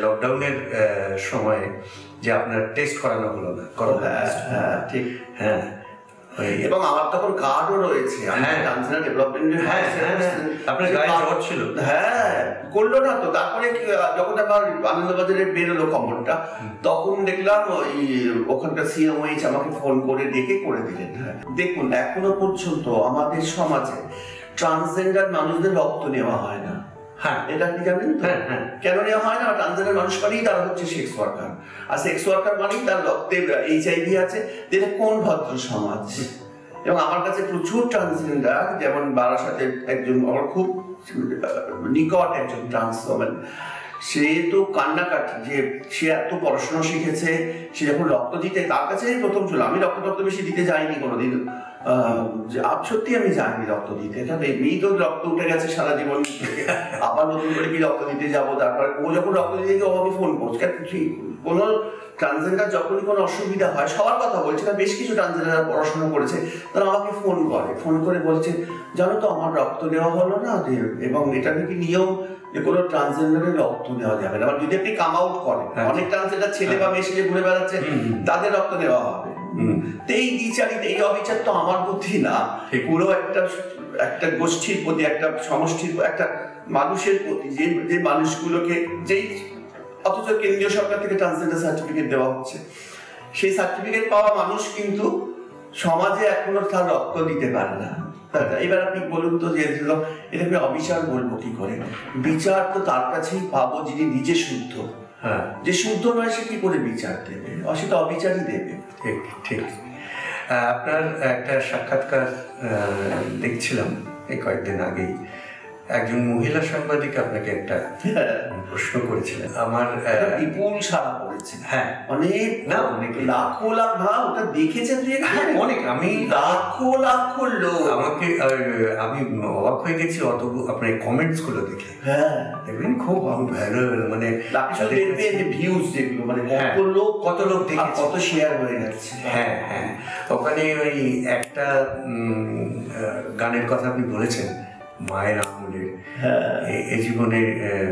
লকডাউনের সময় যে আপনার টেস্ট করানো হলো না, ঠিক, হ্যাঁ, এবং আমার তখন কার্ডও রয়েছে, টানজানিয়া ডেভেলপমেন্টের, আপনার গায়ে জ্বর ছিল, করলো না তো। তারপরে যখন আমার আনন্দবাজারে বেরোলো খবরটা, তখন দেখলাম ওই ওখানকার সিএমওএইচ আমাকে ফোন করে ডেকে করে দিলেন। দেখুন, এখনো পর্যন্ত আমাদের সমাজে ট্রান্সজেন্ডার মানুষদের রক্ত নেওয়া হয় না। হ্যাঁ, এটা আপনি জানেন তো? কেন নেওয়া হয় না? ট্রান্সজেন্ডার মানুষ মানেই তারা হচ্ছে সেক্স ওয়ার্কার, আর সেক্স ওয়ার্কার মানেই তার রক্তে HIV আছে। এটা কোন ভদ্র সমাজ? এবং আমার কাছে প্রচুর ট্রান্সজেন্ডার, যেমন বারাসাতে একজন আমার খুব নিকট একজন ট্রান্স ওম্যান, সে তো কান্নাকাটি যে সে এত পড়াশোনা শিখেছে, সে যখন রক্ত দিতে, তার কাছে প্রথম ছিল। আমি রক্ত বেশি দিতে যাইনি কোনোদিন, সত্যি আমি যাইনি রক্ত দিতে। এমনি তো রক্ত উঠে গেছে সারা জীবন, আবার নতুন করে কি রক্ত দিতে যাবো? তারপরে ও যখন রক্ত দিতে গিয়ে ও আমাকে ফোন করছে। কোনো ট্রান্সজেন্ডার যখনই কোনো অসুবিধা হয়, সবার কথা বলছে না, বেশ কিছু ট্রান্সজেন্ডার পড়াশোনা করেছে, তারা আমাকে ফোন করে বলছে, জানো তো আমার রক্ত নেওয়া হলো না, এবং এটা নাকি নিয়ম যে কোনো ট্রান্সজেন্ডারের রক্ত নেওয়া যাবে না। আবার যদি আপনি কাম আউট করেন, অনেক ট্রান্সজেন্ডার ছেলে বা মেয়ে যে ঘুরে বেড়াচ্ছে, তাদের রক্ত নেওয়া হবে। তো এই দ্বিচারিতা, এই অবিচার তো আমার প্রতি না, পুরো একটা গোষ্ঠীর প্রতি, একটা সমষ্টির, একটা মানুষের প্রতি, যে মানুষগুলোকে, যেই অথচ কেন্দ্রীয় সরকার থেকে ট্রান্সজেন্ডার সার্টিফিকেট দেওয়া হচ্ছে, সেই সার্টিফিকেট পাওয়া মানুষ কিন্তু সমাজে এখনো তার রক্ত দিতে পারে না। এবার আপনি বলুন তো, যে এটাকে অবিচার বলবো কি করে? বিচার তো তার কাছেই পাবো যিনি নিজে শুদ্ধ। যে শুদ্ধ নয় সে কি করে বিচার দেবে? সে তো অবিচারই দেবে। ঠিক ঠিক। আপনার একটা সাক্ষাৎকার দেখছিলাম এই কয়েকদিন আগেই, একজন মহিলা সাংবাদিক আপনাকে একটা প্রশ্ন করেছিলেন। আমার বিপুল সাড়া পড়েছে। হ্যাঁ, অনেক না, অনেক লাখো লাখ ভাব ওটা দেখেছেন, অনেক, আমি লাখো লাখো লোক। আমাকে আমি অবাক হয়ে গেছি অত আপনার কমেন্টস গুলো দেখে। দেখবেন খুব ভালো, মানে ভিউজ যেগুলো, মানে কত লোক দেখে, কত শেয়ার হয়ে যাচ্ছে। হ্যাঁ হ্যাঁ, ওখানে ওই একটা গানের কথা আপনি বলেছেন, মায়ের আঙুলের, এই জীবনের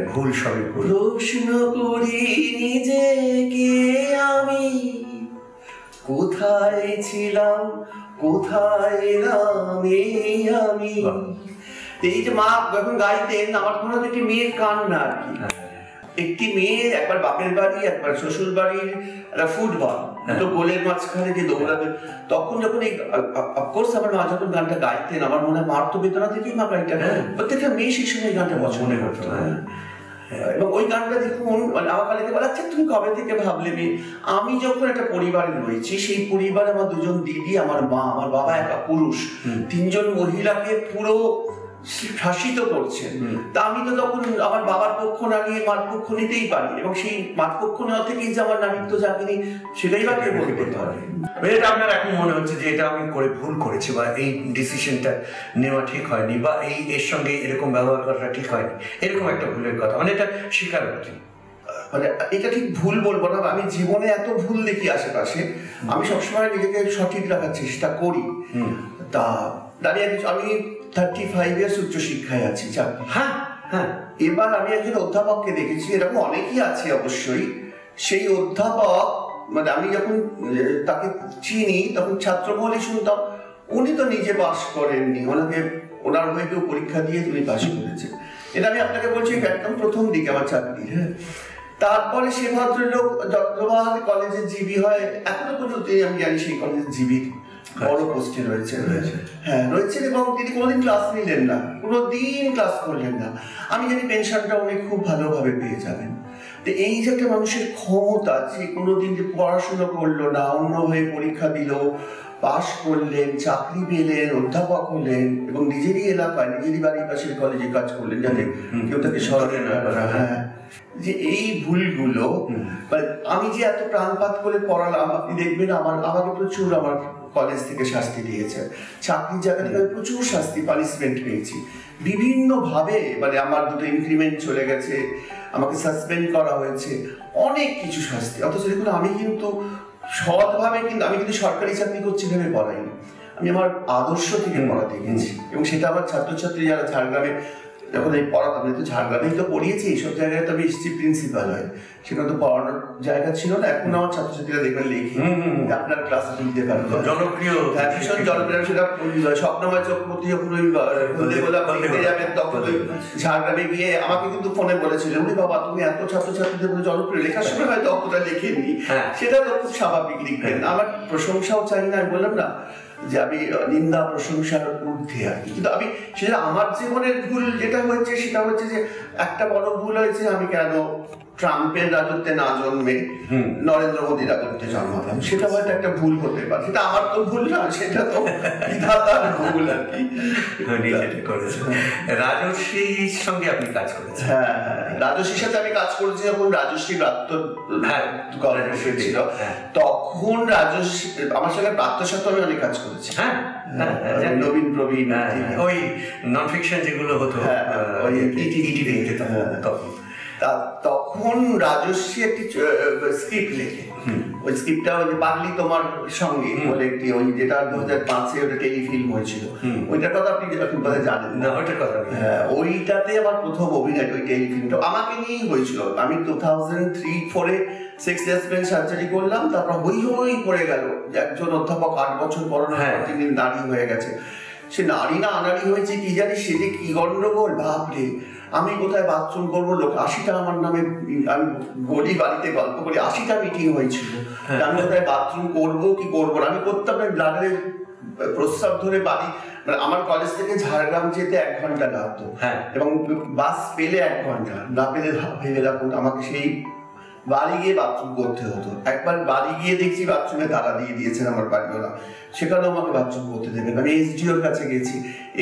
ভুল সবই প্রশ্ন করি নিজেকে আমি, কোথায় ছিলাম, কোথায় এলাম আমি। এই যে মা যখন গাইতেন, আমার মনে হয় একটি মেয়ের কান্না আর কি। একটি মেয়ে একবার বাপের বাড়ি, একবার শ্বশুর বাড়ির একটা ফুটবল, তো গোলের মাঝখানে যে দৌড়াবে, তখন যখন এই অফকোর্স আমার মা যখন গানটা গাইতেন, আমার মনে হয় মার তো বেদনা থেকেই মা গাইটা, প্রত্যেকটা মেয়ে সেই সময় গানটা পছন্দ করতো। এবং ওই গানটা দেখুন, আমার কাছে বলে, আচ্ছা তুমি কবে থেকে ভাবলে? আমি যখন একটা পরিবারে রয়েছি, সেই পরিবারে আমার দুজন দিদি, আমার মা, আমার বাবা একা পুরুষ, তিনজন মহিলাকে পুরো শাসিত করছেন। তা আমি তো তখন আমার বাবার পক্ষ না নিয়ে মার পক্ষ নিতেই পারি, এবং সেই মার পক্ষ নেওয়া থেকেই যে আমার নারীত্ব জাগেনি, সেটাই বা কে বলতে পারে? এটা আপনার এখন মনে হচ্ছে যে এটা আমি করে ভুল করেছি, বা এই ডিসিশনটা নেওয়া ঠিক হয়নি, বা এর সঙ্গে এরকম ব্যবহার করাটা ঠিক হয়নি, এরকম একটা ভুলের কথা, মানে এটা স্বীকারোক্তি। মানে এটা ঠিক ভুল বলবো না, আমি জীবনে এত ভুল দেখি আশেপাশে, আমি সবসময় নিজেকে সঠিক রাখার চেষ্টা করি। তা দাঁড়িয়ে আমি 35 ইয়ার্স উচ্চশিক্ষায় আছি। হ্যাঁ হ্যাঁ, এবার আমি একজন অধ্যাপককে দেখেছি, এরকম অনেকেই আছে অবশ্যই। সেই অধ্যাপক, মানে আমি যখন তাকে চিনি, তখন ছাত্র মহলে শুনতাম, উনি তো নিজে পাস করেননি, ওনার হয়ে কেউ পরীক্ষা দিয়ে তিনি পাস করেছেন। এটা আমি আপনাকে বলছি একদম প্রথম দিকে আমার চাকরির। তারপরে সে ভদ্রলোক চট্টগ্রাম কলেজের জিবি হয়, এখনো পর্যন্ত আমি জানি সেই কলেজের জিবি বড় পোস্টে রয়েছে। হ্যাঁ রয়েছেন, এবং তিনি কোনোদিন ক্লাস নিলেন না, কোনোদিন ক্লাস করলেন না। আমি জানি পেনশনটা উনি খুব ভালোভাবে পেয়ে যাবেন। তো এই যে একটা মানুষের ক্ষমতা, যে কোনোদিন যে পড়াশুনো করলো না, অন্য হয়ে পরীক্ষা দিল, পাশ করলেন, চাকরি পেলেন, অধ্যাপক হলেন, এবং নিজেরই এলাকায় নিজেরই বাড়ির পাশের কলেজে কাজ করলেন যাতে কেউ তাকে স্মরণে না করা। হ্যাঁ, যে এই ভুলগুলো আমি যে এত প্রাণপাত করে পড়ালাম, আপনি দেখবেন আমাকে প্রচুর আমার কলেজ থেকে শাস্তি দিয়েছে, চাকরির জায়গা থেকে আমি প্রচুর শাস্তি পানিশমেন্ট পেয়েছি বিভিন্ন ভাবে। মানে আমার দুটো ইনক্রিমেন্ট চলে গেছে, আমাকে সাসপেন্ড করা হয়েছে, অনেক কিছু শাস্তি। অথচ দেখুন আমি কিন্তু সৎভাবে, কিন্তু আমি কিন্তু সরকারি চাকরি করছি ভেবে পড়াইনি, আমি আমার আদর্শ থেকে পড়াতে গেছি। এবং সেটা আমার ছাত্রছাত্রী যারা ঝাড়গ্রামে যখন এই পড়াতাম, তো ঝাড়গ্রামেই তো পড়িয়েছি, এইসব জায়গায় তো আমি এসেছি প্রিন্সিপাল হয়, সেখানে তো পড়ানোর জায়গা ছিল না। এখন আমার ছাত্রছাত্রীরা দেখবেন লেখে আপনার ক্লাসে তুলতে পারবে, জনপ্রিয়, ভীষণ জনপ্রিয়। সেটা স্বপ্নময় চক্রবর্তী যখন ওই লিখতে যাবেন, তখন ওই ঝাড়গ্রামে গিয়ে আমাকে কিন্তু ফোনে বলেছিলেন, উনি বাবা তুমি এত ছাত্রছাত্রীদের মধ্যে জনপ্রিয়, লেখার সময় হয়তো অতটা লেখেননি, সেটা তো খুব স্বাভাবিক লিখবেন। আমার প্রশংসাও চাই না, আমি বললাম না যে আমি নিন্দা প্রশংসার ঊর্ধ্বে আর কি। কিন্তু আমি সেটা আমার জীবনের ভুল যেটা হয়েছে সেটা হচ্ছে যে একটা বড় ভুল হয়েছে, আমি কেন ট্রাম্পের রাজত্বে না জন্মে নরেন্দ্র মোদীর রাজত্বে জন্মালাম। সেটা হয়তো একটা ভুল হতে পারে, সেটা আমার তো ভুল না, সেটা তো বিধাতার ভুল আর কি। রাজশ্রীর সঙ্গে আপনি কাজ করেছেন? হ্যাঁ, রাজশ্রীর সাথে আমি কাজ করেছি যখন রাজশ্রী প্রাপ্ত ছিল, তখন রাজশ্রী আমার সঙ্গে প্রাপ্তর সাথে আমি অনেক কাজ করেছি। হ্যাঁ, নবীন প্রবীণ, ওই নন ফিকশন যেগুলো হতো তখন। তখন রাজশ্রী একটি স্ক্রিপ্ট লেখে, ওই স্ক্রিপ্টটা ওই যে পাগলি তোমার সঙ্গে বলে একটি, ওই যেটা 2005-এ ওটা টেলিফিল্ম হয়েছিল, ওইটার কথা আপনি এখন কথা জানেন না? ওইটার কথা, হ্যাঁ, ওইটাতে আমার প্রথম অভিনয়, ওই টেলিফিল্মটা আমাকে নিয়েই হয়েছিল। আমি 2003-04-এ সেক্স রেসপেন্স সার্জারি করলাম, তারপর হই পড়ে গেল যে একজন অধ্যাপক 8 বছর পড়ানোর পর তিনি নারী হয়ে গেছে। সে নারী না আনারী হয়েছে কি জানি, সে যে কি গন্ডগোল, বাপরে। আমি কোথায় বাথরুম করবো, লোক 80টা আমার নামে, আমি বলি বাড়িতে গল্প করি, 80টা মিটিং হয়েছিল, আমি কোথায় বাথরুম করবো কি করবো না। আমি করতাম না, ব্লাডের প্রস্রাব ধরে বাড়ি, আমার কলেজ থেকে ঝাড়গ্রাম যেতে 1 ঘন্টা লাগতো, এবং বাস পেলে 1 ঘন্টা, না পেলে ভেবে রাখুন আমাকে সেই বাড়ি গিয়ে বাথরুম করতে হতো। একবার বাড়ি গিয়ে দেখছি বাথরুমে তালা দিয়ে দিয়েছেন আমার বাড়িওয়ালা, সেখানেও আমাকে বাথরুম করতে দেবেন। আমি এসডিওর কাছে গেছি,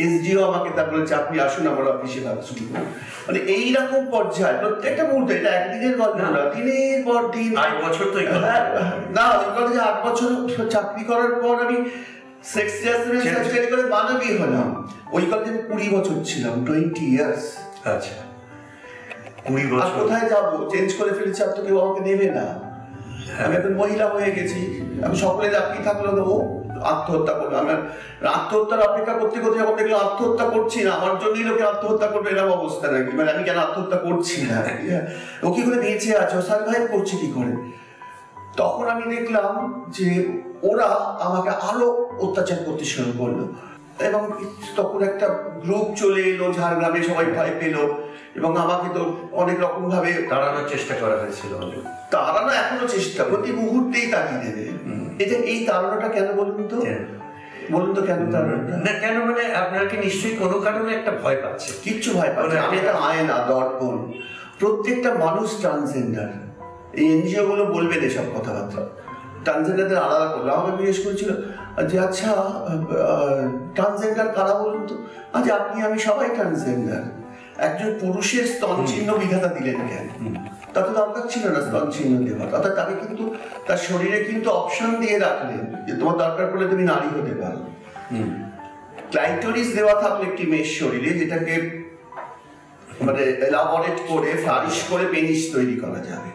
এসডিও আমাকে তা বলেছে আপনি আসুন আমার অফিসে বাথরুম করুন। মানে এইরকম পর্যায়ে প্রত্যেকটা মুহূর্তে, এটা একদিনের গল্প না, দিনের পর দিন। 8 বছর তো না, ওই কলেজে 8 বছর চাকরি করার পর আমি সেক্স সার্জারি করে মানবী হলাম। ওই কলেজে আমি 20 বছর ছিলাম, 20 ইয়ার্স। আচ্ছা, 20 বছর। কোথায় যাবো, চেঞ্জ করে ফেলেছি, আর তো কেউ আমাকে নেবে না। আমি এখন মহিলা হয়ে গেছি, আমি সকলে চাকরি থাকলেও দেবো, আত্মহত্যা করবো। আমার আত্মহত্যার অপেক্ষা করতে করতে যখন দেখলাম আত্মহত্যা করছি না, আমার জন্যই লোকে আত্মহত্যা করবে, এরকম অবস্থা নাকি, মানে আমি কেন আত্মহত্যা করছি না, ও কি করে বেঁচে আছে, ও সার্ভাইভ করছে কি করে। তখন আমি দেখলাম যে ওরা আমাকে আরো অত্যাচার করতে শুরু করলো, এবং তখন একটা গ্রুপ চলে এলো ঝাড়গ্রামে, সবাই ভয় পেল, এবং আমাকে তো অনেক রকম ভাবে তাড়ানোর চেষ্টা করা হয়েছিল। তাড়ানো এখনো চেষ্টা, প্রতি মুহূর্তেই তাড়িয়ে দেবে। এটা এই তাড়ানোটা কেন বলুন তো, কেন তাড়ানোটা না, কেন মানে আপনার কি নিশ্চয়ই কোনো কারণে একটা ভয় পাচ্ছে? কিচ্ছু ভয় পাচ্ছে, আমি একটা আয়না, দর্পণ। প্রত্যেকটা মানুষ ট্রান্সজেন্ডার, এই এনজিও গুলো বলবেন এসব কথাবার্তা, ট্রান্সজেন্ডারদের আলাদা করলো। আমাকে জিজ্ঞেস করেছিল যে আচ্ছা ট্রান্সজেন্ডার কারা বলুন তো। আচ্ছা আপনি আমি সবাই ট্রান্সজেন্ডার। একজন পুরুষের স্তন চিহ্ন বিধাতা দিলেন কেন? তাতে দরকার ছিল না স্তন চিহ্ন দেওয়ার, অর্থাৎ তাকে কিন্তু তার শরীরে কিন্তু অপশন দিয়ে রাখলেন যে তোমার দরকার পড়লে তুমি নারী হতে পারো। ক্লাইটোরিস দেওয়া থাকলে একটি মেয়ের শরীরে, যেটাকে মানে এলাবোরেট করে ফ্লারিশ করে পেনিস তৈরি করা যাবে।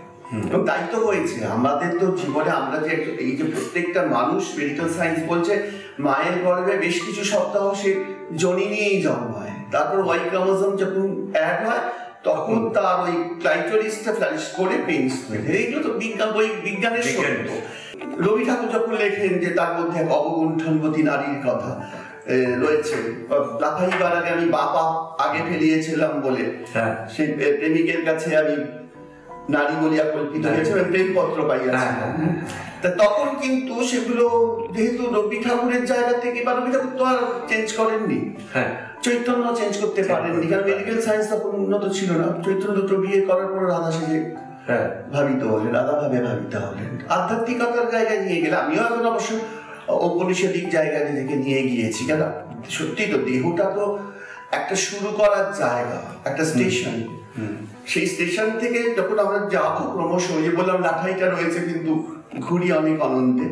এবং তাই তো হয়েছে আমাদের তো জীবনে। আমরা যে এই যে প্রত্যেকটা মানুষ, মেডিকেল সায়েন্স বলছে মায়ের গর্ভে বেশ কিছু সপ্তাহ সে জনি নিয়েই জন্মায়, তারপর ওয়াই ক্রোমোজোম যখন অ্যাড হয় তখন তার ওই ক্লাইটোরিসটা ফ্লারিশ করে পেনিস তৈরি। এইগুলো তো বিজ্ঞানের সত্য। রবি ঠাকুর যখন লেখেন যে তার মধ্যে এক অবগুণ্ঠনবতী নারীর কথা রয়েছে, লাফাইবার আগে আমি বাপা আগে ফেলিয়েছিলাম বলে সেই প্রেমিকের কাছে আমি নারী বলিয়া কল্পিত হয়েছে, প্রেমপত্র পাইয়াছে। তা তখন কিন্তু সেগুলো যেহেতু রবি ঠাকুরের জায়গা থেকে, বা রবি ঠাকুর তো আর চেঞ্জ করেননি, চৈতন্য চেঞ্জ করতে পারেননি, কারণ মেডিকেল সায়েন্স তখন উন্নত ছিল না। চৈতন্য দুটো বিয়ে করার পর রাধা সেজে ভাবিত হলেন, রাধা ভাবে ভাবিত হলেন, আধ্যাত্মিকতার জায়গায় নিয়ে গেলে। আমিও এখন অবশ্য ঔপনিষদিক জায়গায় নিজেকে নিয়ে গিয়েছি, কেন সত্যি তো দেহটা তো একটা শুরু করার জায়গা, একটা স্টেশন। সেই স্টেশন থেকে যখন আমরা যাবো ক্রমশ, যে বললাম লাঠাইটা রয়েছে কিন্তু ঘুরি অনেক অনন্তে,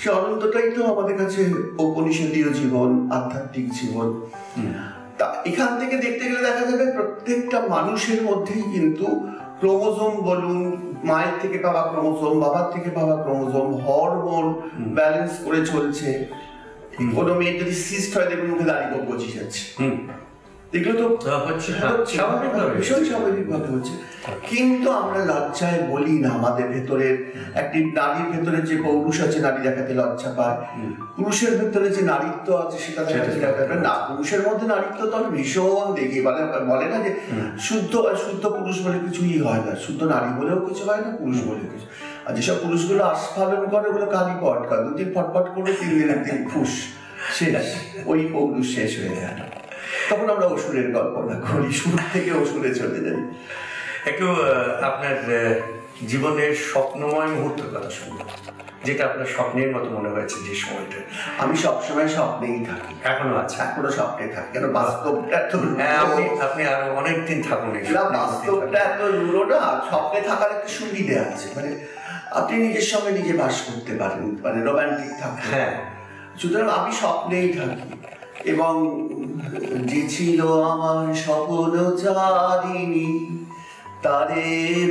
সে অনন্তটাই তো আমাদের কাছে ঔপনিষদীয় জীবন, আধ্যাত্মিক জীবন। তা এখান থেকে দেখতে গেলে দেখা যাবে প্রত্যেকটা মানুষের মধ্যেই কিন্তু ক্রোমোজোম বলুন, মায়ের থেকে পাওয়া ক্রোমোজোম, বাবার থেকে পাওয়া ক্রোমোজোম, হরমোন ব্যালেন্স করে চলছে। কোনো মেয়ের যদি সিস্ট হয়, দেখুন মুখে দাঁড়িয়ে বসে যাচ্ছে, এগুলো তো ভীষণ স্বাভাবিকভাবে হচ্ছে। কিন্তু আমরা লজ্জায় বলি না। আমাদের ভেতরের একটি নারীর ভেতরে যে পৌরুষ আছে, নারী দেখাতে লজ্জা পায়। পুরুষের ভেতরে যে নারীত্ব আছে, সেটা দেখাতে না। পুরুষের মধ্যে নারীত্ব তো আমি ভীষণ দেখি, মানে বলে না যে শুদ্ধ পুরুষ বলে কিছুই হয় না, শুদ্ধ নারী বলেও কিছু হয় না, পুরুষ বলেও কিছু। আর যেসব পুরুষগুলো আস্ফালন করে, ওগুলো কালি পটকা, দুদিন ফটফট করে, 3 দিনের দিন ফুস শেষ, ওই পৌরুষ শেষ হয়ে যায়। তখন আমরা অসুরের কল্পনা করি, সুর থেকে অসুরে চলে যাই। একটু আপনার জীবনের স্বপ্নময় মুহূর্তের কথা শুনবো, যেটা আপনার স্বপ্নের মতো মনে হয়েছে যে সময়টা। আমি সবসময় স্বপ্নেই থাকি, এখনো আছে, এখনো স্বপ্নে থাকি, কেন বাস্তবটা তো আপনি আরো অনেকদিন থাকুন। বাস্তবটা এত রুড়ো না, স্বপ্নে থাকার একটা সুবিধা আছে, মানে আপনি নিজের সঙ্গে নিজে বাস করতে পারেন, মানে রোমান্টিক থাকেন। হ্যাঁ, সুতরাং আমি স্বপ্নেই থাকি। এবং যে ছিল আমার স্বপ্নচারিণী, তারে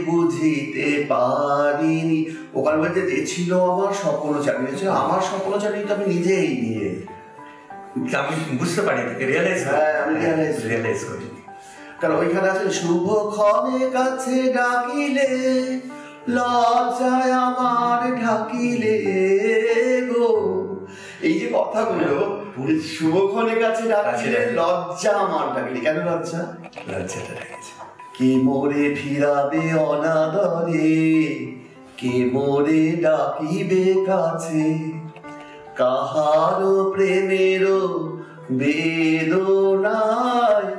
বুঝিতে পারিনি। ওখানে বলতে যে ছিল আমার স্বপ্নচারিণী, আমার স্বপ্নচারিণী তো আমি নিজেই নিয়ে, আমি বুঝতে পারি, রিয়েলাইজ করি। কারণ ওইখানে আছে শুভ ক্ষণে কাছে ডাকিলে, লজ্জায় আমার ঢাকিলে গো। এই যে কথাগুলো, শুভক্ষণের কাছে ডাকিলে, লজ্জা আমার ডাকিলে। কেন লজ্জা? লজ্জাটা রেখেছে। কে মোরে ফিরাবে অনাদরে, কে মোরে ডাকিবে কাছে, কাহারো প্রেমের বেদনায়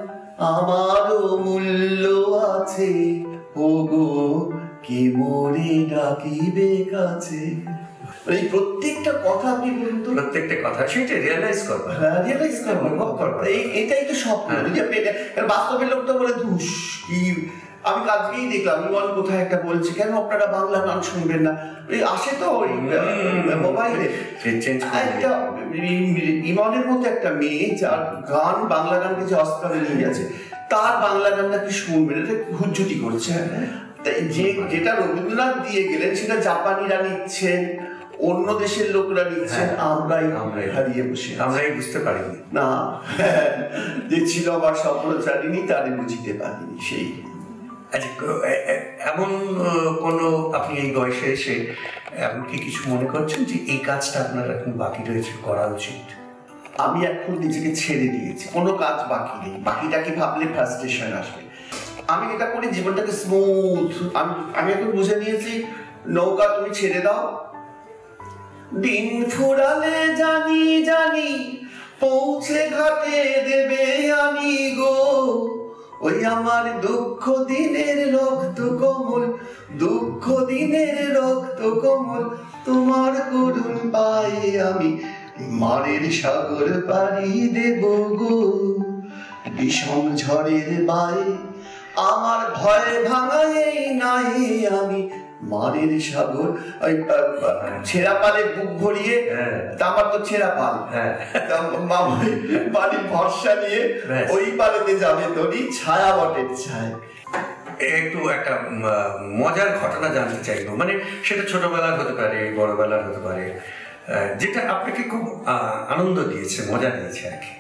আমারও মূল্য আছে, ওগো কে মোরে ডাকিবে কাছে। এই প্রত্যেকটা কথা আপনি বলুন তো, প্রত্যেকটা কথা সেটা রিয়েলাইজ করবো, এটাই তো স্বপ্ন। যদি আপনি বাস্তবের লোক তো বলে ধুস কি, আমি আজকেই দেখলাম ইমন কোথায় একটা বলছে, কেন আপনারা বাংলা গান শুনবেন না? আসে তো ওই মোবাইলে একটা ইমনের মতো একটা মেয়ে, যার গান, বাংলা গানকে যে অস্কারে নিয়ে গেছে, তার বাংলা গানটা কি শুনবেন? এটা হুজ্জুতি করছে। যেটা রবীন্দ্রনাথ দিয়ে গেলেন, সেটা জাপানিরা নিচ্ছেন, অন্য দেশের লোকরা নিচ্ছেন, আমরাই হারিয়ে বসে, আমরাই বুঝতে পারিনি না। যে ছিল আমার স্বপ্নচারিণী, তারে বুঝিতে পারিনি। সেই এমন কোনো, আপনি এই বয়সে এসে এমন কি কিছু মনে করছেন যে এই কাজটা আপনার এখন বাকি রয়েছে, করা উচিত? আমি এখন নিজেকে ছেড়ে দিয়েছি, কোনো কাজ বাকি নেই। বাকিটাকে ভাবলে ফ্রাস্ট্রেশন আসবে। আমি এটা করি জীবনটাকে স্মুথ। আমি এখন বুঝে নিয়েছি, নৌকা তুমি ছেড়ে দাও, দিন ফুরালে জানি জানি পৌঁছে ঘাটে দেবে আনি গো। ওই আমার দুঃখ দিনের রক্ত কমল, দুঃখ দিনের রক্ত কমল, তোমার করুণ পায়ে আমি মারের সাগর পাড়ি দেব গো। বিষম ঝড়ের বায়ে আমার ভয় ভাঙাই নাই আমি মারের সাগর। ছেঁড়া পালে বুক ভরিয়ে, আমার তো ছেঁড়া পাল, পানির ভরসা নিয়ে ওই পালেতে যাবে তরি ছায়া বটের ছায়। একটু একটা মজার ঘটনা জানতে চাইবো, মানে সেটা ছোটবেলার হতে পারে, বড়বেলার হতে পারে, যেটা আপনাকে খুব আনন্দ দিয়েছে, মজা দিয়েছে আর কি।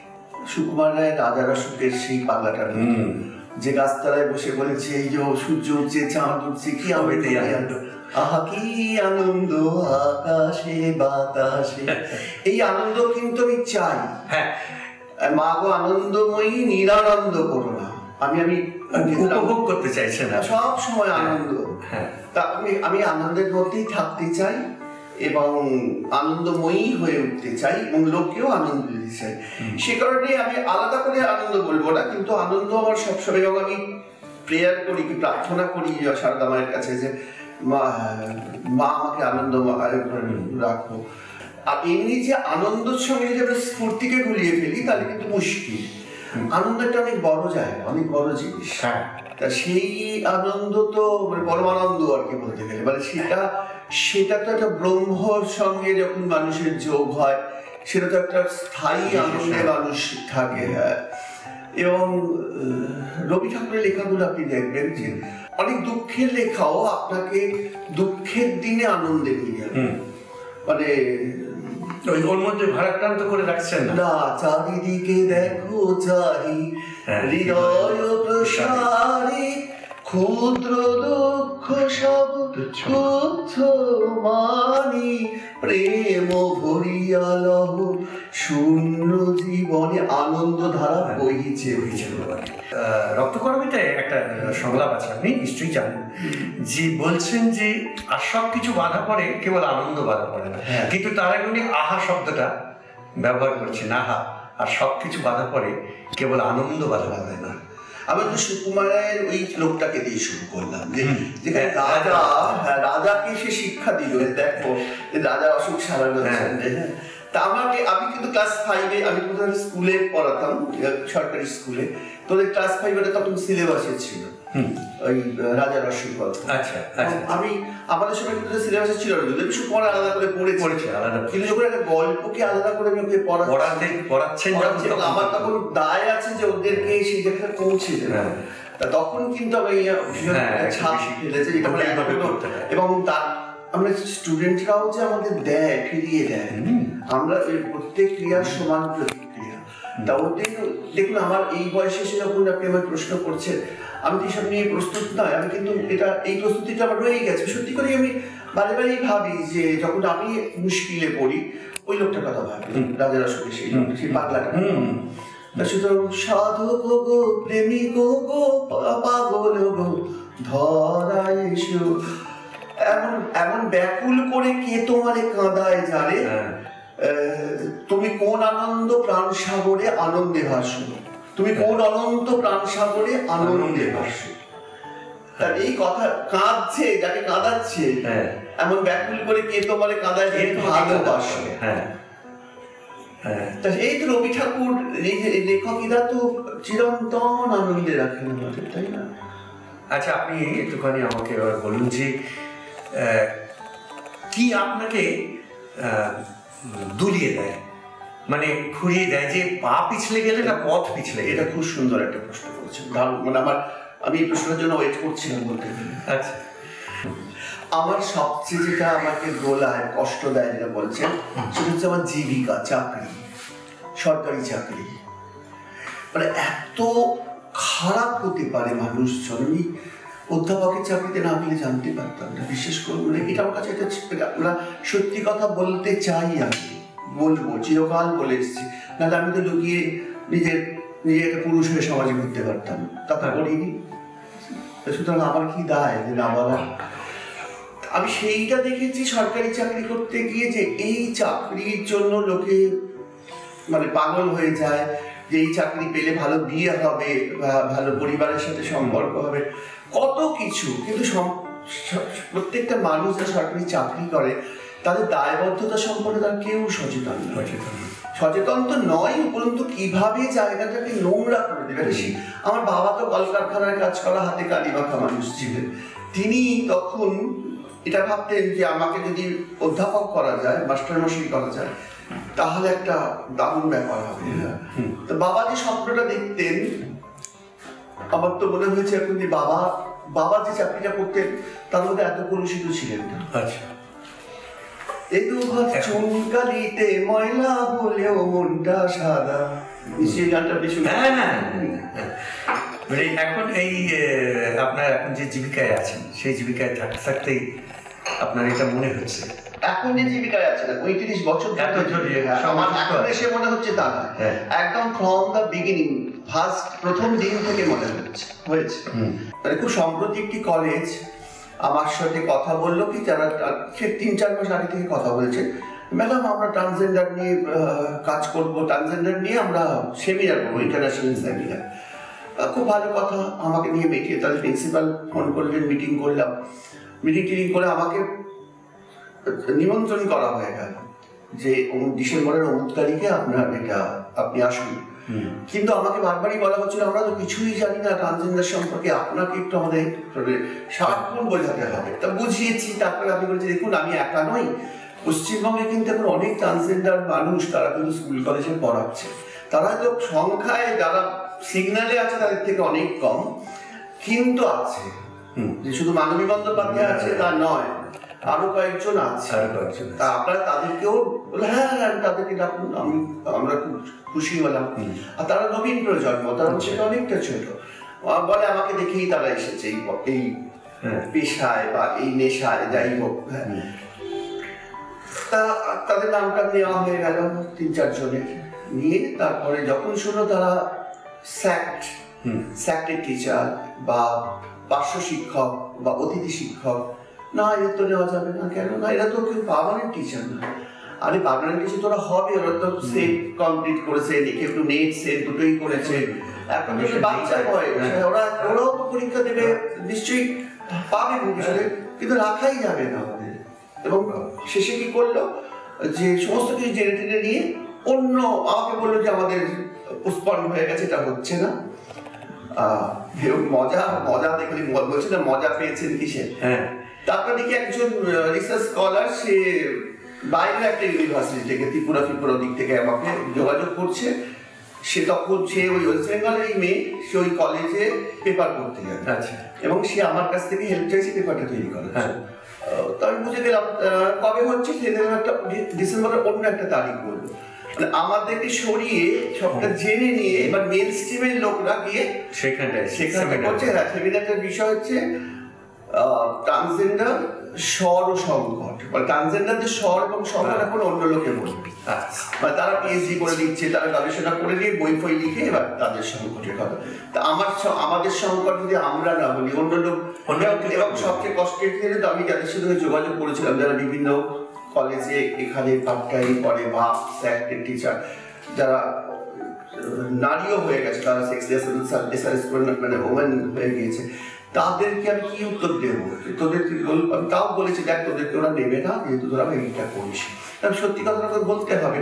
সুকুমার রায় রাজা রসকের সেই পাগলাটা, যে গাছতলায় বসে বলেছে, এই যে সূর্য উঠছে, চাঁদ উঠছে, কি আনন্দ, আহা কি আনন্দ আকাশে বাতাসে। এই আনন্দ কিন্তু আমি চাই। হ্যাঁ, মা গো আনন্দময়ী, নিরানন্দ করো না। আমি উপভোগ করতে চাইছে না সব সময় আনন্দ। তা আমি আনন্দের মধ্যেই থাকতে চাই এবং আনন্দময়ী হয়ে উঠতে চাই এবং লোককেও আনন্দ দিতে চাই। সে কারণে আমি আলাদা করে আনন্দ বলবো না, কিন্তু আনন্দ আমার সবসময়, এবং আমি প্রেয়ার করি, কি প্রার্থনা করি সারদা মায়ের কাছে যে মা আমাকে আনন্দ রাখো। আর এমনি যে আনন্দের সঙ্গে যদি আমরা স্ফূর্তিকে গুলিয়ে ফেলি তাহলে কিন্তু মুশকিল। আনন্দ একটা অনেক বড় জায়গা, অনেক বড় জিনিস। তা সেই আনন্দ তো মানে পরমানন্দ আর কি বলতে গেলে, মানে সেটা তো একটা ব্রহ্মর সঙ্গে যখন মানুষের যোগ হয় সেটা তো একটা স্থায়ী আনন্দে মানুষ থাকে। এবং রবি ঠাকুরের লেখাগুলো আপনি দেখবেন যে অনেক দুঃখের লেখাও আপনাকে দুঃখের দিনে আনন্দে নিয়ে যাবে, মানে ওর মধ্যে ভারাক্রান্ত করে রাখছেন না। চারিদিকে দেখো চারি হৃদয় প্রসারী, ক্ষুদ্র দুঃখ সব তুচ্ছ মানি, প্রেম ভরিয়া লহ শূন্য জীবনে আনন্দ ধারা বহিছে। রক্তকরবীতে একটা সংলাপ আছে, আপনি নিশ্চয়ই জানেন, যে বলছেন যে আর সব কিছু বাধা পড়ে, কেবল আনন্দ বাধা পড়ে না। কিন্তু তার আগে উনি আহা শব্দটা ব্যবহার করছেন, আহা, আর সব কিছু বাধা পড়ে, কেবল আনন্দ বাধা পড়ে না। আমি তো সুকুমারের ওই লোকটাকে দিয়ে শুরু করলাম, যেখানে রাজাকে সে শিক্ষা দিল, দেখো রাজা অশোক সারাঙ্গন। তা আমি কিন্তু ক্লাস 5-এ আমি তোদের স্কুলে পড়াতাম, সরকারি স্কুলে। তোদের ক্লাস 5-এ তখন সিলেবাসে ছিল ওই রাজার অশোক গল্প। আমি আমাদের সময় কিন্তু সিলেবাসে ছিল না, যদি সুকুমার আলাদা করে পড়েছে আলাদা, কিন্তু যখন একটা গল্পকে আলাদা করে আমি ওকে পড়াচ্ছেন, আমার তখন দায় আছে যে ওদেরকে সেই জায়গায় পৌঁছে দেবে। তখন কিন্তু আমি ছাপ ফেলেছে, এবং তার আমরা স্টুডেন্টরাও যে আমাদের দেয়, ফিরিয়ে দেয়, আমরা প্রত্যেক ক্রিয়ার সমান প্রতিক্রিয়া। তা ওদের দেখুন, আমার এই বয়সে এসে যখন আপনি আমার প্রশ্ন করছেন, আমি তো এসব নিয়ে প্রস্তুত নয়, আমি কিন্তু এই প্রস্তুতিটা আমার রয়ে গেছে। সত্যি করে আমি বারে বারেই ভাবি যে যখন আমি মুশকিলে পড়ি ওই লোকটার কথা ভাবি, রাজার অশোকের সেই পাগলাটা। সুতরাং সাধক গো, প্রেমিক গো, পাগল গো, ধরায় এসো, এমন ব্যাকুল করে কে তোমারে কাঁদায় জানে, তুমি কোন আনন্দ প্রাণ সাগরে আনন্দে ভাসো, তুমি কোন অনন্ত প্রাণ সাগরে আনন্দে ভাসো। তার এই কথা কাঁদছে, যাকে কাঁদাচ্ছে, এমন ব্যাকুল করে কে তোমারে কাঁদায় জানে, ভালোবাসো। এই তো রবি ঠাকুর লেখকেরা তো চিরন্তন আনন্দে রাখেন আমাদের, তাই না? আচ্ছা, আপনি একটুখানি আমাকে এবার বলুন যে কি আপনাকে দুলিয়ে দেয়, মানে ঘুরিয়ে দেয়, যে পা পিছলে গেলে না পথ পিছলে গেলে? এটা খুব সুন্দর একটা প্রশ্ন করেছেন, মানে আমি এই প্রশ্নের জন্য ওয়েট করছিলাম বলতে গেলে। আচ্ছা, আমার সবচেয়ে যেটা আমাকে গোলায়, কষ্ট দেয় যেটা বলছেন, সেটা হচ্ছে আমার জীবিকা, চাকরি, সরকারি চাকরি। মানে এত খারাপ হতে পারে মানুষজন, আমি অধ্যাপকের চাকরিতে না পেলে জানতে পারতাম না, বিশেষ করে এটা আমার কাছে আমরা সত্যি কথা বলতে চাই, আমি বলবো, চিরকাল বলে এসেছি, নাহলে আমি তো লুকিয়ে নিজে একটা পুরুষ হয়ে সমাজে ঘুরতে পারতাম, তা তো করিনি। সুতরাং আমার কি দায় যে না বলা। আমি সেইটা দেখেছি সরকারি চাকরি করতে গিয়ে, যে এই চাকরির জন্য লোকে মানে পাগল হয়ে যায়, যে এই চাকরি পেলে ভালো বিয়ে হবে, ভালো পরিবারের সাথে সম্পর্ক হবে, কত কিছু। কিন্তু প্রত্যেকটা মানুষ যারা সরকারি চাকরি করে তাদের দায়বদ্ধতা সম্পর্কে তার কেউ সচেতন নয়। সচেতন তো নয়, উপরন্তু কিভাবে জায়গাটাকে নোংরা করে দেবে। আমার বাবা তো কলকারখানায় কাজ করা, হাতে কালি মাখা মানুষ ছিলেন। তিনি তখন এটা ভাবতেন যে আমাকে যদি অধ্যাপক করা যায়, মাস্টারমশাই করা যায়, তাহলে একটা দারুণ ব্যাপার হবে। তো বাবা যে স্বপ্নটা দেখতেন, আমার তো মনে হয়েছে এখন যে বাবা যে চাকরিটা করতেন তার মধ্যে এত কলুষিত ছিলেন না। আচ্ছা, চুনকালিতে ময়লা বলেও মনটা সাদা, সেই গানটা বেশি। এখন এই আপনার এখন যে জীবিকায় আছেন, সেই জীবিকায় থাকতে থাকতেই আপনার এটা মনে হচ্ছে? এখন যে জীবিকায় আছে না, 35 বছর আমার এখন এসে মনে হচ্ছে তা না, একদম ফ্রম দ্য বিগিনিং, প্রথম দিন থেকে মনে হয়েছে। মানে খুব সম্প্রতি একটি কলেজ আমার সাথে কথা বললো কি যারা সে 3-4 মাস আগে থেকে কথা বলছে, ম্যাডাম আমরা ট্রান্সজেন্ডার নিয়ে কাজ করবো, ট্রান্সজেন্ডার নিয়ে আমরা সেমিনার করবো, ইন্টারন্যাশনাল সেমিনার। খুব ভালো কথা, আমাকে নিয়ে মিটিয়ে তাদের প্রিন্সিপাল ফোন করলেন, মিটিং করলাম। মিটিং করে আমাকে নিমন্ত্রণ করা হয়ে গেল যে ডিসেম্বরের 19 তারিখে আপনার এটা আপনি আসুন। কিন্তু আমাকে বারবারই বলা হচ্ছিল আমরা তো কিছুই জানি না ট্রান্সজেন্ডার সম্পর্কে, আপনাকে একটু আমাদের সারাক্ষণ বোঝাতে হবে। তা বুঝিয়েছি, তারপরে আমি বলছি দেখুন আমি একা নই, পশ্চিমবঙ্গে কিন্তু এখন অনেক ট্রান্সজেন্ডার মানুষ তারা কিন্তু স্কুল কলেজে পড়াচ্ছে, তারা তো সংখ্যায় যারা সিগন্যালে আছে তাদের থেকে অনেক কম, কিন্তু আছে। যে শুধু মানবী বন্দ্যোপাধ্যায় আছে তা নয়, আরো কয়েকজন আছে। তা আপনারা তাদেরকেও হ্যাঁ তাদেরকে ডাকুন, আমরা খুব খুশি হলাম। আর তারা নবীন প্রজন্ম, তারা সেটা অনেকটা ছোট, বলে আমাকে দেখেই তারা এসেছে এই পেশায় বা এই নেশায়, যাই হোক। তা তাদের নামটা নেওয়া হয়ে গেল 3-4 জনের নিয়ে। তারপরে যখন শুনো তারা স্যাক্টের টিচার বা পার্শ্ব শিক্ষক বা অতিথি শিক্ষক, না এর তো নেওয়া যাবে না। কেন না? এরা তো কেউ পার্মানেন্ট টিচার না। আরে পার্মানেন্ট টিচার তোরা হবে, ওরা তো সেট কমপ্লিট করেছে, দেখে একটু নেট সেট দুটোই করেছে, এখন তো বাচ্চা বয়স, ওরাও তো পরীক্ষা দেবে, নিশ্চয়ই পাবে ভবিষ্যতে, কিন্তু রাখাই যাবে না আমাদের। এবং শেষে কি করলো যে সমস্ত কিছু জেনে টেনে নিয়ে অন্য আমাকে বললো যে আমাদের পোস্টপন্ড হয়ে গেছে, এটা হচ্ছে না। মজা দেখলি বলছে না মজা পেয়েছেন কিসে। তারপর দেখি একজন রিসার্চ স্কলার, সে বাইরের একটা ইউনিভার্সিটি থেকে ত্রিপুরা দিক থেকে আমাকে যোগাযোগ করছে। সে তখন ওই ওয়েস্ট বেঙ্গলের মেয়ে, সে ওই কলেজে পেপার করতে যাবে এবং সে আমার কাছ থেকে হেল্প চাইছে পেপারটা তৈরি করার। তো আমি বুঝে গেলাম কবে হচ্ছে, সেদিন একটা ডিসেম্বরের অন্য একটা তারিখ বললো। আমাদেরকে সরিয়ে সবটা জেনে নিয়ে এবার মেন স্ট্রিমের লোকরা গিয়ে সেখানে করছে। হ্যাঁ, সেমিনারটার বিষয় হচ্ছে ট্রান্সজেন্ডার স্বর ও সংকট, মানে ট্রান্সজেন্ডারদের স্বর এবং সংকট এখন অন্য লোকে বলবে। মানে তারা পিএইচডি করে দিচ্ছে, তারা গবেষণা করে দিয়ে বই ফই লিখে এবার তাদের সংকটের কথা। তা আমাদের সংকট যদি আমরা না বলি, অন্য লোক। এবং সবচেয়ে কষ্টের ক্ষেত্রে আমি যাদের সাথে যোগাযোগ করেছিলাম, যারা বিভিন্ন কলেজে এখানে পার্ট টাইম করে বা স্যাক্টের টিচার, যারা নারীও হয়ে গেছে, তারা সেক্স মানে ওমেন হয়ে গিয়েছে, তাদেরকে আমি কি উত্তর দেবো? তোদের আমি তাও বলেছি দেখ তোদেরকে ওরা নেবে না, যেহেতু তোরা এইটা করিস। আমি সত্যি কথাটা তো বলতে হবে।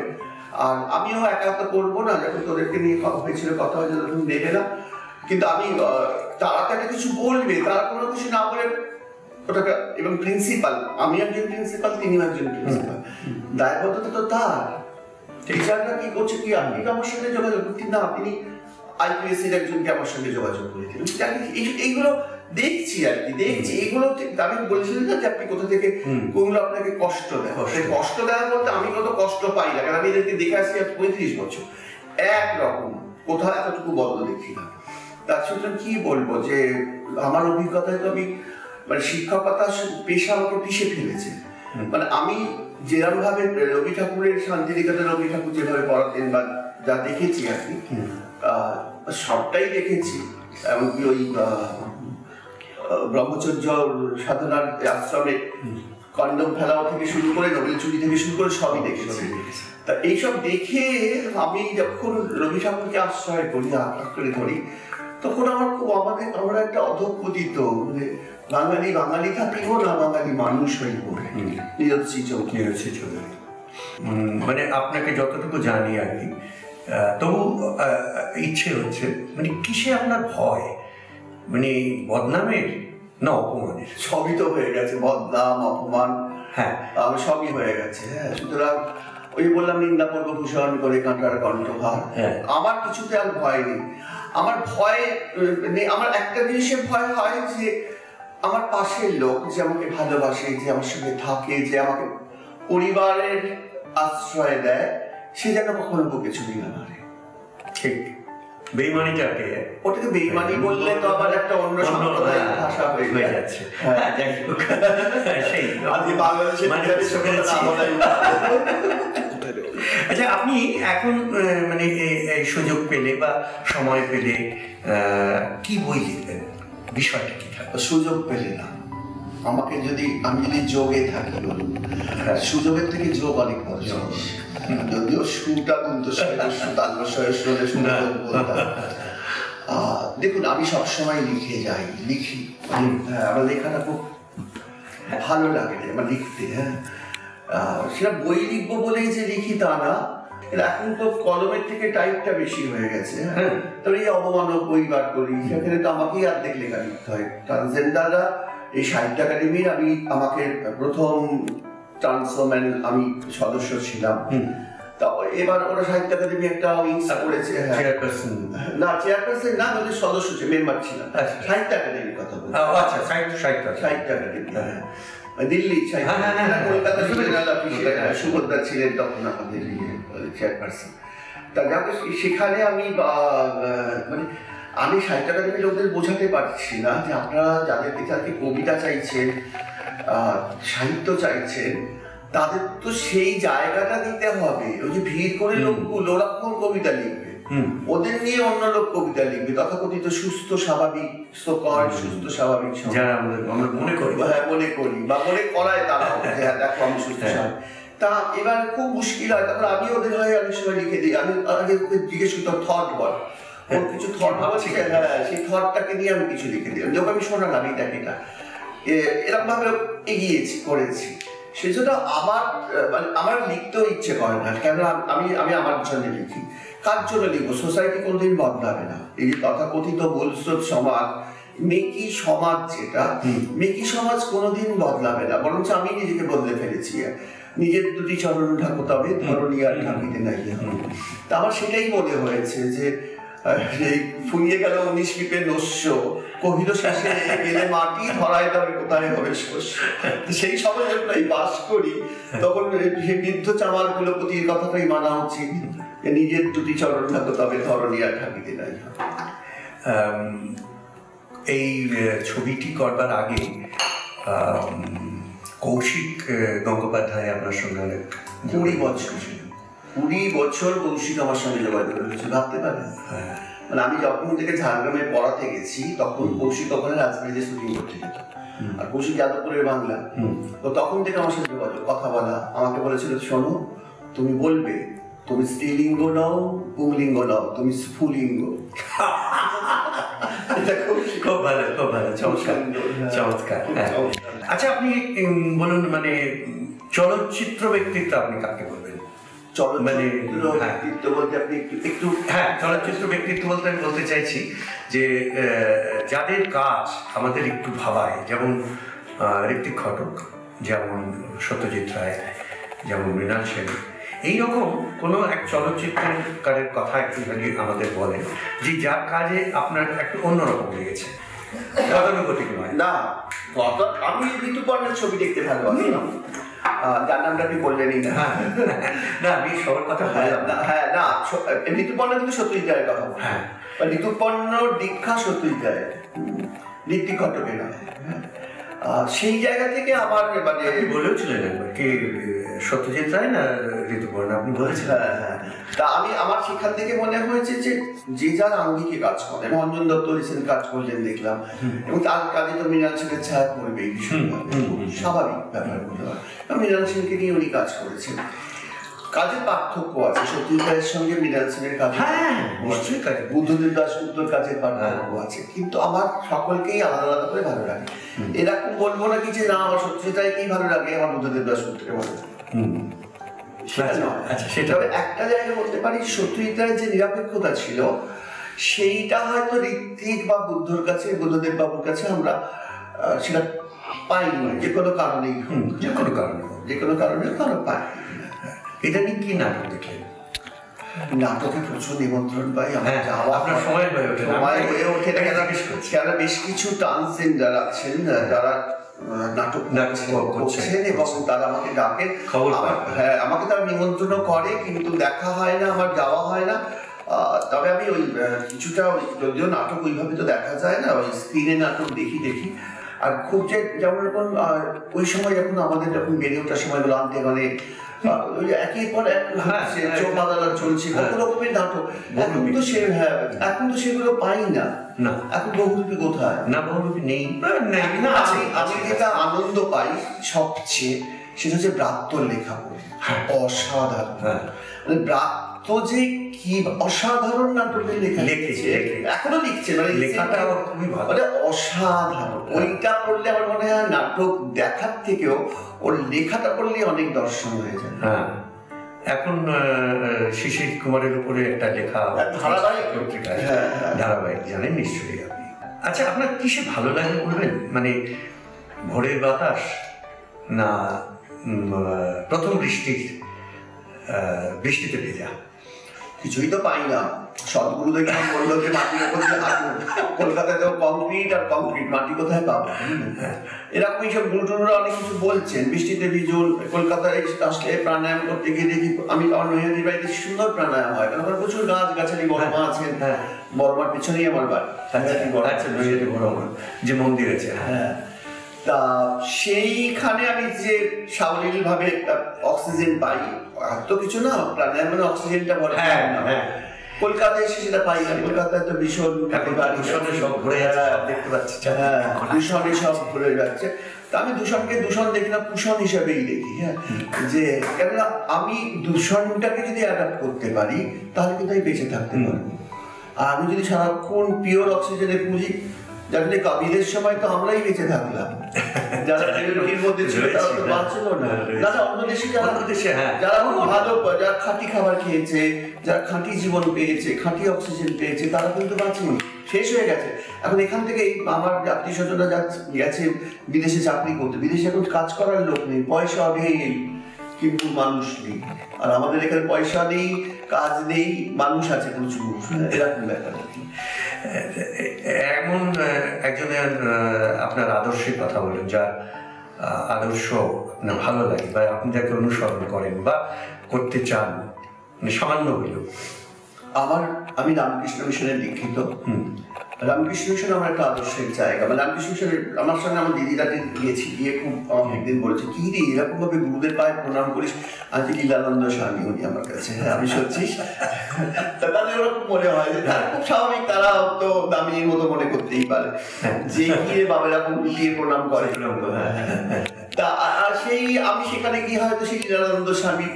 আর আমিও একা তো করবো না, যখন তোদেরকে নিয়ে কথা হয়েছিল, কথা হয়েছে তখন নেবে না। কিন্তু আমি তারা তাকে কিছু বলবে, তারা কোনো কিছু না বলে ওটাকে, এবং প্রিন্সিপাল, আমি একজন প্রিন্সিপাল, তিনিও একজন প্রিন্সিপাল, দায়বদ্ধতা তো তার। টিচাররা কি করছে, কি আপনি আমার সঙ্গে যোগাযোগ করতেন না, আপনি আইপিএসসির একজনকে আমার সঙ্গে যোগাযোগ করেছিলেন। এইগুলো দেখছি আর কি, দেখছি এইগুলো। আমি বলেছিলাম না যে আপনি কোথা থেকে কোনগুলো আপনাকে কষ্ট দেয়। কষ্ট দেওয়ার বলতে আমি কত কষ্ট পাই না, কারণ আমি এদেরকে দেখে আসছি 35 বছর, একরকম, কোথাও এতটুকু বদল দেখি না। তার সুতরাং কি বলবো, যে আমার অভিজ্ঞতায় তো আমি মানে শিক্ষকতা পেশা আমাকে পিষে ফেলেছে। মানে আমি যেরকম ভাবে রবি ঠাকুরের শান্তিনিকেতনে রবি ঠাকুর যেভাবে পড়াতেন বা যা দেখেছি আর কি, সবটাই দেখেছি। এমনকি ওই ব্রহ্মচর্য সাধনার আশ্রমে কন্ডম ফেলাও থেকে শুরু করে নোবেল চুরি থেকে শুরু করে সবই দেখেছি। তা এইসব দেখে আমি যখন রবি ঠাকুরকে আশ্রয় করি, আঁকড়ে ধরি, তখন আমার খুব আমরা একটা অধঃপতিত, মানে বাঙালি থাকিব না বাঙালি মানুষ হইব, নিরশ্রী চৌধুরী। মানে আপনাকে যতটুকু জানি আর কি, তবু ইচ্ছে হচ্ছে, মানে কিসে আপনার ভয়? মানে বদনামের না অপমানের? সবই তো হয়ে গেছে, বদনাম অপমান, হ্যাঁ সবই হয়ে গেছে। হ্যাঁ, সুতরাং ওই বললাম নিন্দা পর্বভূষণ করে কাঁটার কণ্ঠভার। আমার কিছুতে আর ভয় নেই। আমার ভয় নেই, আমার একটা জিনিসের ভয় হয় যে আমার পাশের লোক যে আমাকে ভালোবাসে, যে আমার সঙ্গে থাকে, যে আমাকে পরিবারের আশ্রয় দেয়, সে যেন কখনো বুকে ছুরি না মারে। ঠিক, বেইমানিটাকে, ওটাকে বেইমানি বললে তো আবার একটা অন্য সাম্প্রদায়িক ভাষা হয়ে যাচ্ছে। আচ্ছা, আপনি এখন মানে এই সুযোগ পেলে বা সময় পেলে কি বই লিখবেন? বিষয়টা কি থাকবে? সুযোগ পেলে না, আমাকে যদি আমি যদি যোগে থাকি বলুন, সুযোগের থেকে যোগ অনেক বড় জিনিস। যদিও সুটা কিন্তু দেখুন, আমি সবসময় লিখে যাই, লিখি, আমার লেখাটা খুব ভালো লাগে আমার লিখতে। হ্যাঁ, সেটা বই লিখবো বলেই যে লিখি তা না, এখন তো কলমের থেকে টাইপটা বেশি হয়ে গেছে। হ্যাঁ, তবে এই অবমানক বই বার করি, সেখানে তো আমাকেই অর্ধেক লেখা লিখতে হয়। ট্রান্সজেন্ডাররা এই সাহিত্য একাডেমির আমাকে প্রথম ট্রান্সফরম্যান আমি সদস্য ছিলাম। এবার ওরা সাহিত্য একাডেমি একটা উইংস করেছে। না, চেয়ারপারসন না, ওদের সদস্য মেম্বার ছিলাম। সাহিত্য একাডেমির কথা বলছি। আচ্ছা, সাহিত্য একাডেমি দিল্লি, কলকাতা সুভদ্রা ছিলেন তখন আমাদের চেয়ারপারসন। তা যাকে সেখানে আমি মানে আমি সাহিত্য একাডেমির লোকদের বোঝাতে পারছি না যে আপনারা যাদেরকে যাকে কবিতা চাইছেন, সাহিত্য চাইছেন, তাদের তো সেই জায়গাটা দিতে হবে। ওই যে ভিড় করে লোকগুলো ওরা কোন কবিতা লিখবে, ওদের নিয়ে অন্য লোক কবিতা লিখবে, তথাকথিত সুস্থ স্বাভাবিক সুস্থ স্বাভাবিক যারা আমরা মনে করি, হ্যাঁ মনে করি বা মনে করায় তারা যে হ্যাঁ দেখো আমি সুস্থ স্বাভাবিক। তা এবার খুব মুশকিল হয়, তারপর আমি ওদের হয়ে অনেক সময় লিখে দিই। আমি আগে জিজ্ঞেস করতাম থট বল, ওর কিছু থট ভাবছি, হ্যাঁ সেই থটটাকে নিয়ে আমি কিছু লিখে দিই। যখন আমি শোনালাম এই দেখ এটা এরকম ভাবে এগিয়েছি করেছি। সেজন্য আমার লিখতেও ইচ্ছে করে না, কেন আমি আমার জন্য লিখি। কার জন্য লিখবো? সোসাইটি কোনোদিন বদলাবে না। এই যে তথাকথিত ভবিষ্যৎ সমাজ, মেকি সমাজ, যেটা মেকি সমাজ কোনোদিন বদলাবে না, বরঞ্চ আমি নিজেকে বদলে ফেলেছি। নিজের দুটি চরণ ঢাকো তবে ধরণী আর ঢাকিতে নাই। তা আমার সেটাই মনে হয়েছে যে ফুরিয়ে গেল 19 পিপে নস্য, কহিল শেষে গেলে মাটি, ধরায় তবে কোথায় হবে শস্য। সেই সময় যখন আমি বাস করি তখন সেই বৃদ্ধ চামার কুলপতির কথাটাই মানা উচিত, নিজের দুটি চরণ ঢাকো তবে ধরণী আর ঢাকিতে নাই। এই ছবিটি করবার আগে কৌশিক গঙ্গোপাধ্যায় আপনার সঙ্গে অনেক 20 বছর কৌশিক আমার সঙ্গে যোগাযোগ করেছে, ভাবতে পারেন? মানে আমি যখন থেকে ঝাড়গ্রামে পড়াতে গেছি তখন কৌশিক ওখানে রাজবাড়িতে শুটিং করতে যেত, আর কৌশিক যাদবপুরের বাংলা। তো তখন থেকে আমার সাথে যোগাযোগ, কথা বলা। আমাকে বলেছিল, শোনো তুমি বলবে তুমি স্ত্রীলিঙ্গ নাও, পুংলিঙ্গ নাও, তুমি স্ফুলিঙ্গ। খুব ভালো, খুব ভালো, চমৎকার। আচ্ছা, আপনি বলুন, মানে চলচ্চিত্র ব্যক্তিত্ব আপনি কাকে বলবেন? চলচ্চিত্র বলতে আপনি একটু হ্যাঁ, চলচ্চিত্র ব্যক্তিত্ব বলতে আমি বলতে চাইছি যে যাদের কাজ আমাদের একটু ভাবায়, যেমন ঋত্বিক ঘটক, যেমন সত্যজিৎ রায়, যেমন মৃণাল সেন, এইরকম কোনো এক চলচ্চিত্রকারের কথা একটুখানি আমাদের বলেন যে যার কাজে আপনার একটু অন্যরকম লেগেছে। গতানুগতিক নয় না, আমি ঋতুপর্ণের ছবি দেখতে ভালোবাসলাম, যার নামটা আপনি বললেনই না। না, আমি সবার কথা বললাম না। হ্যাঁ, না, ঋতুপর্ণ কিন্তু সত্যজিৎ রায়ের কথা। হ্যাঁ, ঋতুপর্ণর দীক্ষা সত্যজিৎ রায়ের, ঋত্বিক ঘটকের নয়। সেই জায়গা থেকে আমার মানে বলেওছিলেন একবার কি সত্যজিৎ রায় না ঋতুপর্ণ, আপনি বলেছিলেন। হ্যাঁ, তা আমার সেখান থেকে মনে হয়েছে যে যার আঙ্গিকে কাজ করে। অঞ্জন দত্ত রিসেন্ট কাজ করলেন দেখলাম, এবং তার কাজে তো মৃণাল সেনের ছায়া করবে, স্বাভাবিক ব্যাপারগুলো। মৃণাল সেনকে নিয়ে উনি কাজ করেছেন, কাজের পার্থক্য আছে সত্যজিৎ রায়ের সঙ্গে মৃণাল সেনের কাজ, বুদ্ধদেব দাশগুপ্তর কাজের পার্থক্য আছে, কিন্তু আমার সকলকেই আলাদা আলাদা করে ভালো লাগে। এরকম বলবো না কি যে না আমার সত্যজিৎ রায়কেই ভালো লাগে, আমার বুদ্ধদেব দাশগুপ্তকে ভালো লাগে, সেটা একটা জায়গায় বলতে পারি। সত্যজিৎ রায়ের যে নিরপেক্ষতা ছিল সেইটা হয়তো ঋত্বিক বা বুদ্ধদেব বাবুর কাছে আমরা সেটা পাইনি, যে কোনো কারণেই, যে কোনো কারণে আমরা পাই। এটা নিয়ে কি নাটক দেখলেন? নাটকে প্রচুর নিমন্ত্রণ পাই, আপনার সময় হয়ে ওঠে না, কেন বেশ কিছু ট্রান্সজেন্ডার আছেন যারা নাটক করছেন এবং তারা আমাকে ডাকেন, হ্যাঁ আমাকে তারা নিমন্ত্রণ করে, কিন্তু দেখা হয় না, আমার যাওয়া হয় না। তবে আমি ওই কিছুটা, যদিও নাটক ওইভাবে তো দেখা যায় না, ওই স্ক্রিনে নাটক দেখি। আর খুব যেমন ওই সময় যখন আমাদের যখন বেড়ে ওঠার সময়গুলো আনতে মানে একের পর এক চোখ বাঁধানো চলছে, কত রকমের নাটক। এখন তো সেগুলো পাই না। এখন বহুরূপী কোথায়? না, বহুরূপী নেই। আমি যেটা আনন্দ পাই সবচেয়ে সেটা হচ্ছে ব্রাত্যর লেখা পড়ে। অসাধারণ, মানে ব্রাত্য যে কি অসাধারণ নাটকের লেখা লিখেছে, এখনো লিখছে, মানে লেখাটা খুবই ভালো, মানে অসাধারণ। ওইটা পড়লে আমার মনে হয় নাটক দেখার থেকেও ওর লেখাটা পড়লে অনেক দর্শন হয়ে যায়। এখন শিশির কুমারের উপরে একটা লেখা ধারাবাহিক পত্রিকায়, ধারাবাহিক জানেন নিশ্চয়ই আপনি। আচ্ছা, আপনার কিসে ভালো লাগে বলবেন? মানে ভোরের বাতাস, না প্রথম বৃষ্টিতে ভেজা? কিছুই তো পাই না। সদগুরু দেখলাম বললো যে মাটির উপর দিয়ে হাঁটুন, কলকাতায় তো কংক্রিট আর কংক্রিট, মাটি কোথায় পাবো? এরকম এইসব গুরুটুরুরা অনেক কিছু বলছেন, বৃষ্টিতে ভিজুন, কলকাতায় আসলে প্রাণায়াম করতে গিয়ে দেখি আমি আমার নৈহাটির বাড়িতে সুন্দর প্রাণায়াম হয়, কারণ আমার প্রচুর গাছ গাছালি, বড় মা আছেন, বড় মার পিছনেই আমার বাড়ি, যে মন্দির আছে। তা সেইখানে আমি যে সাবলীল ভাবে অক্সিজেন পাই, এত কিছু না, প্রাণায়াম মানে অক্সিজেনটা ভরে কলকাতায় এসে সেটা পাই না। কলকাতায় তো ভীষণ দূষণে সব ভরে যাচ্ছে, দেখতে পাচ্ছি, দূষণে সব ভরে যাচ্ছে। তা আমি দূষণকে দূষণ দেখি না, কুষণ হিসাবেই দেখি। যে কেননা আমি দূষণটাকে যদি অ্যাডাপ্ট করতে পারি তাহলে কিন্তু আমি বেঁচে থাকতে পারবো। আর আমি যদি সারাক্ষণ পিওর অক্সিজেনে পুঁজি, যাতে কবিদের সময় তো আমরাই বেঁচে থাকলাম, যারা ট্রেনের মধ্যে ছিল তারা তো বাঁচল না। যারা অন্য দেশে যারা খুব ভালো, যারা খাঁটি খাবার খেয়েছে, যারা খাঁটি জীবন পেয়েছে, খাঁটি অক্সিজেন পেয়েছে, তারা কিন্তু বাঁচেনি, শেষ হয়ে গেছে। এখন এখান থেকে আমার আত্মীয় স্বজনরা গেছে বিদেশে চাকরি করতে, বিদেশে এখন কাজ করার লোক নেই, পয়সা নেই কিন্তু মানুষ নেই। আর আমাদের এখানে পয়সা নেই, কাজ নেই, মানুষ আছে প্রচুর, এরকম ব্যাপার। এমন একজনের আপনার আদর্শের কথা বলেন, যার আদর্শ আপনার ভালো লাগে বা আপনি যাকে অনুসরণ করেন বা করতে চান, মানে সামান্য হইলেও। আমি রামকৃষ্ণ মিশনের দীক্ষিত। রামকৃষ্ণ মিশন আমার একটা আদর্শের জায়গা। মানে রামকৃষ্ণ মিশনের আমার সঙ্গে আমার দিদিরা গিয়েছি, গিয়ে খুব একদিন বলেছে, কি রে এরকম ভাবে গুরুদের পায়ে প্রণাম করিস? আজকে লীলানন্দ স্বামী উনি আমার কাছে। আমি সত্যি তাদের ওরকম মনে হয় যে খুব স্বাভাবিক, তারা তো দামিনীর মতো মনে করতেই পারে যে গিয়ে বাবেরা দিয়ে প্রণাম করে। তা আর সেই আমি সেখানে গিয়ে হয়তো সেই লীলানন্দ স্বামী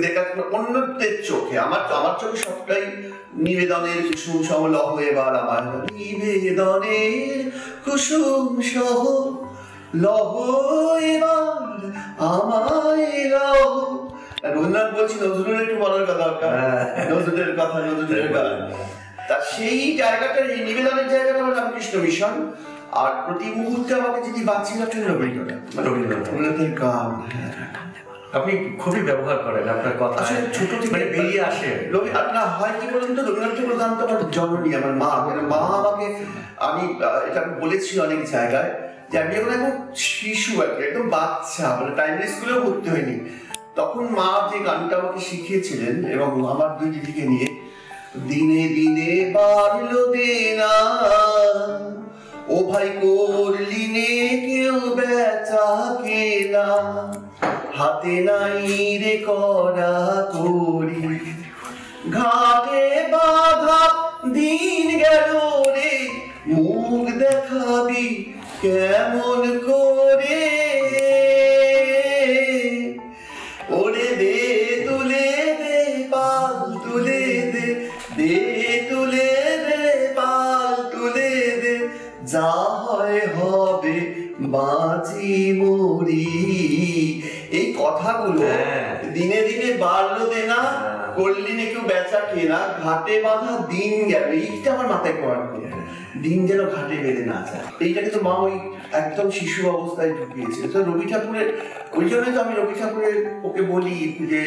দেখার অন্যদের চোখে, আমার চোখে সবটাই নিবেদনের কুসুম সহ লহ এবার আমার, নিবেদনের কুসুম সহ লহ এবার আমায় লহ। রবীন্দ্রনাথ বলছি, নজরুলের একটু বলার দরকার, নজরুলের কথা, নজরুলের গান। তা সেই জায়গাটা, এই নিবেদনের জায়গাটা আমার রামকৃষ্ণ মিশন। আর প্রতি মুহূর্তে আমাকে যদি বাঁচি রাখেন রবীন্দ্রনাথের গান। আপনি খুবই ব্যবহার করেন, আপনার কথা ছোট থেকে বেরিয়ে আসে। আপনার হয় কি বলুন তো, রবীন্দ্রনাথ প্রধান তো আমার জননী, আমার মা। মা আমাকে, আমি এটা বলেছি অনেক জায়গায়, যে আমি যখন একদম শিশু, একদম বাচ্চা, মানে প্রাইমারি স্কুলেও ভর্তি হয়নি, তখন মা যে গানটা আমাকে শিখিয়েছিলেন, এবং আমার দুই দিদিকে নিয়ে, দিনে দিনে বাড়লো দেনা, ও ভাই করলি নে কেউ বেচা কেনা, হাতে নাই রে করা করি, ঘাটে বাধা দিন গেল রে, মুখ দেখাবি কেমন করে, ওরে দে তুলে দে পাল তুলে দে, দে তুলে দে পাল তুলে দে, যা হয় হবে বাঁচি মরি। এই কথাগুলো দিনে দিনে বাড়লো দেনা, করলি না কেউ বেচা কেনা, ঘাটে বাঁধা দিন গেল, এইটা আমার মাথায় পড়ার করে, দিন যেন ঘাটে বেঁধে না যায়। এইটা কিন্তু মা ওই একদম শিশু অবস্থায় ঢুকিয়েছে। তো রবি ঠাকুরের, ওই জন্যই তো আমি রবি ঠাকুরের ওকে বলি যে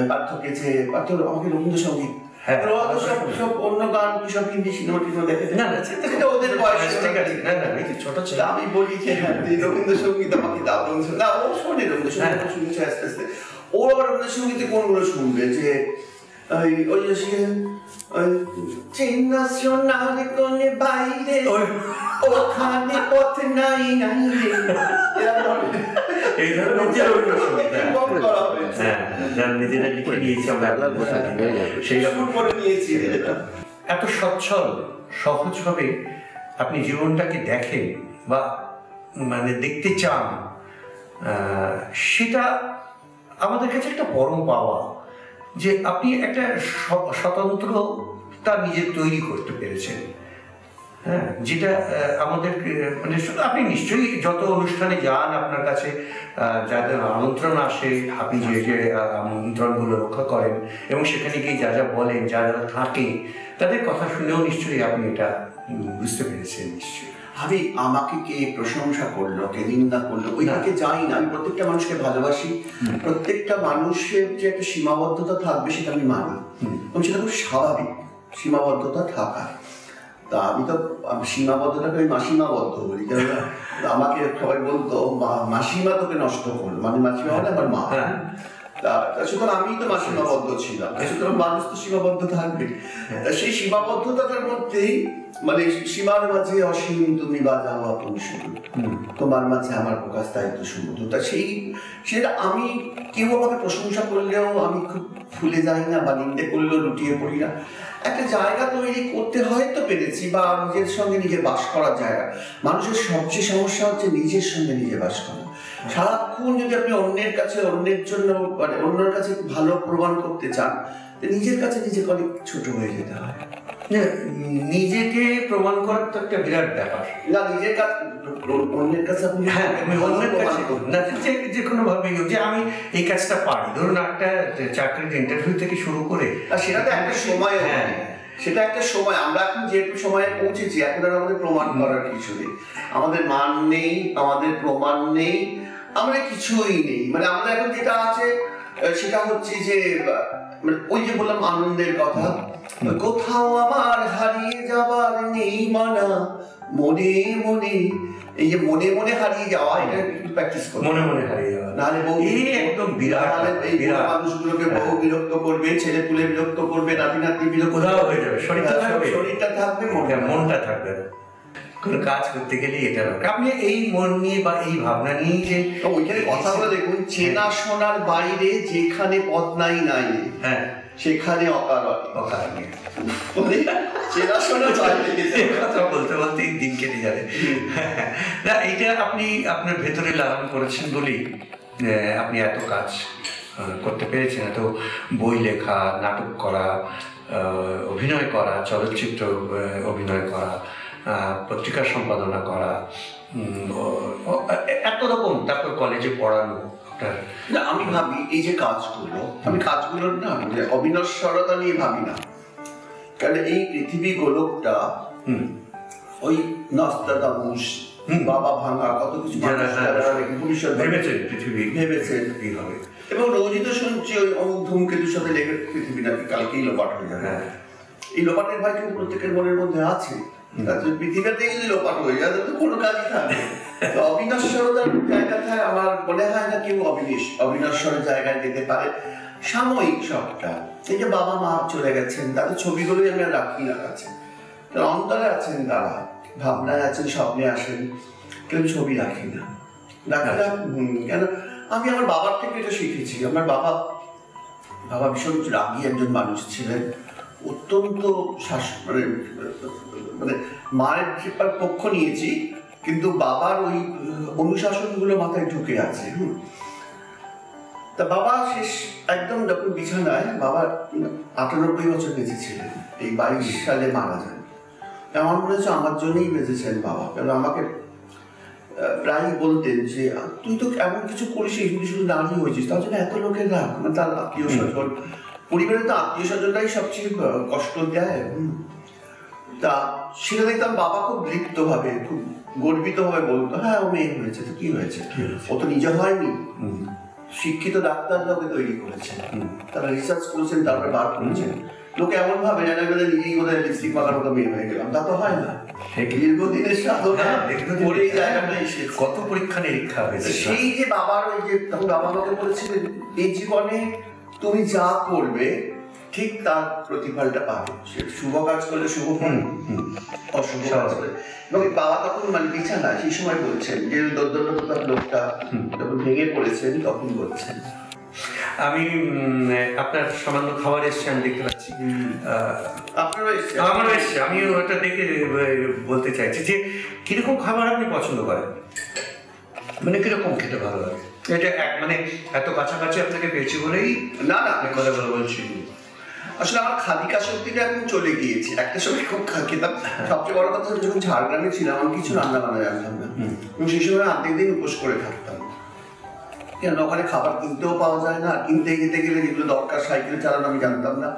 পার্থকে, যে পার্থ আমাকে রবীন্দ্রসঙ্গীত, সব অন্য গান সব হিন্দি সিনেমা টিনেমা দেখে না, ওদের বয়স ছোট ছিল। আমি বলি যে রবীন্দ্রসঙ্গীত আমাকে দাও, না ও শোনে রবীন্দ্রসঙ্গীত শুনছে আস্তে আস্তে। ও আবার রবীন্দ্রসঙ্গীতে কোনগুলো শুনবে, যে ওই চেনা সোনার কোনে বাইরে ওখানে পথ নাই নাই এই ধরনের নিজেরা লিখে নিয়েছি আমরা, সেই রকম করে নিয়েছি। এত সচ্ছল সহজভাবে আপনি জীবনটাকে দেখেন বা মানে দেখতে চান, সেটা আমাদের কাছে একটা পরম পাওয়া যে আপনি একটা স্বতন্ত্রতা নিজে তৈরি করতে পেরেছেন। হ্যাঁ, যেটা আমাদের মানে আপনি নিশ্চয়ই যত অনুষ্ঠানে যান আপনার কাছে যাদের আমন্ত্রণ আসে আপনি যে যে আমন্ত্রণগুলো রক্ষা করেন এবং সেখানে গিয়ে যা যা বলেন, যা যারা থাকে তাদের কথা শুনেও নিশ্চয়ই আপনি এটা বুঝতে পেরেছেন। নিশ্চয়ই আমি আমাকে কে প্রশংসা করলো, কে নিন্দা করলো, ওইটাকে যাই না। আমি প্রত্যেকটা মানুষকে ভালোবাসি, প্রত্যেকটা মানুষের যে একটা সীমাবদ্ধতা থাকবে সেটা আমি মানি এবং সেটা খুব স্বাভাবিক, সীমাবদ্ধতা থাকা। তা আমি তো সীমাবদ্ধতাকে আমি মাসিমাবদ্ধ বলি, কারণ আমাকে সবাই বলতো মাসিমা তোকে নষ্ট করলো, মানে মাসিমা হলে আমার মা। সুতরাং আমি তো মাসিমাবদ্ধ ছিলাম, সুতরাং মানুষ তো সীমাবদ্ধ থাকবে। সেই সীমাবদ্ধতার মধ্যেই মানে সীমার মাঝে অসীম তুমি বাজাও আপন সুর, তোমার মাঝে আমার প্রকাশ তাই তো সমুদ্র। তা সেটা আমি কেউ আমাকে প্রশংসা করলেও আমি খুব ভুলে যাই না, বা নিন্দে করলেও লুটিয়ে পড়ি না। একটা জায়গা তৈরি করতে হয়তো পেরেছি, বা নিজের সঙ্গে নিজে বাস করার জায়গা। মানুষের সবচেয়ে সমস্যা হচ্ছে নিজের সঙ্গে নিজে বাস করা। সারাক্ষণ যদি আপনি অন্যের কাছে, অন্যের জন্য মানে অন্যের কাছে ভালো প্রমাণ করতে চান, নিজের কাছে নিজেকে অনেক ছোট হয়ে যেতে হয়। নিজেকে প্রমাণ করার তো একটা বিরাট ব্যাপার না, নিজের কাছে অন্যের কাছে আপনি অন্যের কাছে না, যে কোনো ভাবে যে আমি এই কাজটা পারি। ধরুন একটা চাকরির ইন্টারভিউ থেকে শুরু করে, আর সেটা তো একটা সময়, সেটা একটা সময়। আমরা এখন যেহেতু সময়ে পৌঁছেছি, এখন আর আমাদের প্রমাণ করার কিছু নেই, আমাদের মান নেই, আমাদের প্রমাণ নেই, আমরা কিছুই নেই। মানে আমাদের এখন যেটা আছে সেটা হচ্ছে যে মানে ওই যে বললাম আনন্দের কথা, কোথাও আমার হারিয়ে যাবার নেই মানা, মনে মনে, এই যে মনে মনে হারিয়ে যাওয়া, এটা একটু প্র্যাকটিস করতে, মনে মনে হারিয়ে যাওয়া, নাহলে একদম বিরাট মানুষগুলোকে বহু বিরক্ত করবে, ছেলে পুলে বিরক্ত করবে, নাতি নাতি বিরক্ত হয়ে যাবে, শরীরটা থাকবে, মনটা থাকবে না। কোনো কাজ করতে গেলে এটা আপনি এই মন নিয়ে বা এই ভাবনা নিয়ে যে ওইখানে কথা বলে দেখুন, চেনা শোনার বাইরে যেখানে পথ নাই নাই, হ্যাঁ সেখানে অকারণে চেনা শোনার বাইরে কথা বলতে বলতেই দিন কেটে যাবে। না, এটা আপনি আপনার ভেতরে লালন করেছেন বলেই আপনি এত কাজ করতে পেরেছেন, এত বই লেখা, নাটক করা, অভিনয় করা, চলচ্চিত্র অভিনয় করা, পত্রিকা সম্পাদনা করা, এত রকম, তারপর কলেজে পড়ানো। না, আমি ভাবি এই যে কাজগুলো, আমি কাজগুলোর না অবিনশ্বরতা নিয়ে ভাবি না, কারণ এই পৃথিবী গোলকটা ওই নস্তাদামুস, বাবা ভাঙা, কত কিছু ভবিষ্যৎ ভেবেছেন এইভাবে, এবং রোজই তো শুনছি ওই অমুক ধূমকেতুর সাথে লেগে পৃথিবী নাকি কালকেই লোপাট হয়ে যাবে। এই লোপাটের ভয় কিন্তু প্রত্যেকের মনের মধ্যে আছে। পৃথিবীতে যদি লোপাট হয়ে যায় তো কোনো কাজই থাকবে। অবিনশ্বরতার জায়গাটায় আমার মনে হয় না কেউ অবিনশ্বরের জায়গায় যেতে পারে। সাময়িক সবটা, এই যে বাবা মা চলে গেছেন, তাদের ছবিগুলোই আমি আর রাখি না কাছে। অন্তরে আছেন তারা, ভাবনায় আছেন, স্বপ্নে আসেন, কেউ ছবি রাখি না। কেন? আমি আমার বাবার থেকে এটা শিখেছি। আমার বাবা ভীষণ রাগী একজন মানুষ ছিলেন, অত্যন্ত মানে মায়ের পক্ষ নিয়েছি, কিন্তু বাবার ওই অনুশাসনগুলো মাথায় ঢুকে আছে। তা বাবা শেষ একদম যখন বিছানায়, বাবা 98 বছর বেঁচেছিলেন, এই 22 সালে মারা যান। আমার মনে হচ্ছে আমার জন্যই বেঁচেছেন বাবা, কারণ আমাকে প্রায় বলতেন যে তুই তো এমন কিছু করিস, শুধু শুধু দাঁড়িয়ে হয়েছিস, তার জন্য এত লোকের রাগ, মানে তার আত্মীয় স্বজন, পরিবারের তো আত্মীয় স্বজনরাই সবচেয়ে কষ্ট দেয়। তা সেটা দেখতাম বাবা খুব লিপ্ত ভাবে, খুব গর্বিত ভাবে বলতো, হ্যাঁ ও মেয়ে হয়েছে, তো কি হয়েছে, ও তো নিজে হয়নি, শিক্ষিত ডাক্তাররাকে তৈরি করেছেন, তারা রিসার্চ করেছেন, তারপরে বার করেছেন। লোকে এমন ভাবে জানা গেলে নিজেই বোধহয় লিপস্টিক মাখার মতো মেয়ে হয়ে গেলাম, তা তো হয় না। দীর্ঘদিনের সাধনা করে এই জায়গাটা এসেছে, কত পরীক্ষা নিরীক্ষা হয়েছে। সেই যে বাবার ওই যে তখন বাবা আমাকে বলেছিলেন, এই জীবনে তুমি যা করবে ঠিক তার প্রতিফলটা পাবে। সে শুভ কাজ করলে শুভ ফল, অশুভ কাজ করলে। এবং বাবা তখন মানে বিছানা সেই সময় বলছেন যে দদ্দণ্ডপ্রতাপ লোকটা যখন ভেঙে পড়েছেন তখন বলছেন। আমি আপনার সামান্য খাবার এসছে, আমি দেখতে পাচ্ছি। আমারও এসছে, আমি ওটা দেখে বলতে চাইছি যে কিরকম খাবার আপনি পছন্দ করেন, মানে কিরকম খেতে ভালো লাগে? এটা মানে এত কাছাকাছি আপনাকে পেয়েছি বলেই না কথা বলছি। আসলে আমার খাদিকা শক্তিটা এখন চলে গিয়েছে। একটা সময় খুব খেতাম। সবচেয়ে বড় কথা যখন ঝাড়গ্রামে ছিলাম আমি কিছু রান্না বান্না জানতাম না, এবং সেই সময় অর্ধেক দিন উপোস করে থাকতাম। কেন ওখানে খাবার কিনতেও পাওয়া যায় না, কিনতে যেতে গেলে যেগুলো দরকার সাইকেল চালানো আমি জানতাম না।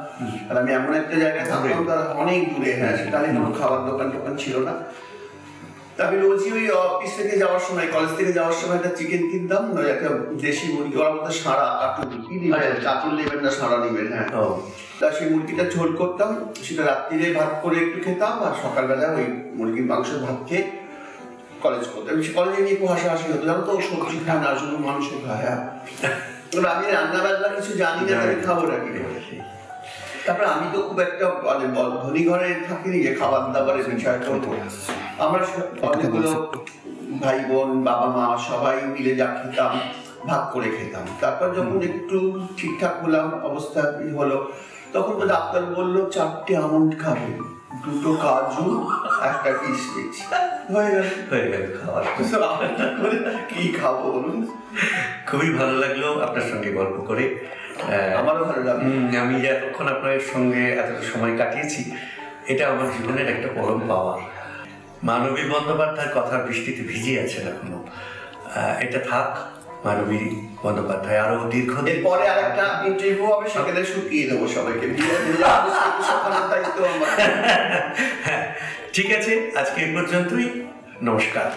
আর আমি এমন একটা জায়গায় থাকতাম তার অনেক দূরে, হ্যাঁ, সেখানে কোনো খাবার দোকান ছিল না। আমি রোজই ওই অফিস থেকে যাওয়ার সময়, কলেজ থেকে যাওয়ার সময় একটা চিকেন কিনতাম, একটা দেশি মুরগি, ওরা মধ্যে সারা কাটুন, কি নিবেন, কাটুন নেবেন না সারা নিবেন, হ্যাঁ। তা সেই মুরগিটা ঝোল করতাম, সেটা রাত্রিরে ভাত করে একটু খেতাম, আর সকালবেলা ওই মুরগির মাংসের ভাত খেয়ে কলেজ করতাম। কলেজে নিয়ে খুব হাসাহাসি হতো, জানো তো সবজি খায় না, শুধু মাংস খায়। আমি রান্না বান্না কিছু জানি না, আমি খাবো না কি করে। তারপরে আমি তো খুব একটা মানে ধনী ঘরে থাকিনি যে খাবার দাবারের বিষয় করবো। আমরা অনেকগুলো ভাই বোন, বাবা মা সবাই মিলে যা খেতাম ভাগ করে খেতাম। তারপর যখন একটু ঠিকঠাক হলাম, অবস্থা হলো, তখন তো ডাক্তার বললো 4টে আমন্ড খাবে, 2টো কাজু, 1টা কিশমিশ, হয়ে গেল খাওয়ার। কি খাবো বলুন? খুবই ভালো লাগলো আপনার সঙ্গে গল্প করে। আমারও ভালো লাগলো। আমি এতক্ষণ আপনার সঙ্গে এতটা সময় কাটিয়েছি, এটা আমার জীবনের একটা পরম পাওয়া। মানবী বন্দ্যোপাধ্যায়ের কথার বৃষ্টিতে ভিজে আছে এখনো, এটা থাক। মানবী বন্দ্যোপাধ্যায় আরো দীর্ঘদিন পরে আর একটা ইন্টারভিউ হবে, সেখানে শুকিয়ে দেবো সবাইকে। হ্যাঁ, ঠিক আছে, আজকে এই পর্যন্তই। নমস্কার।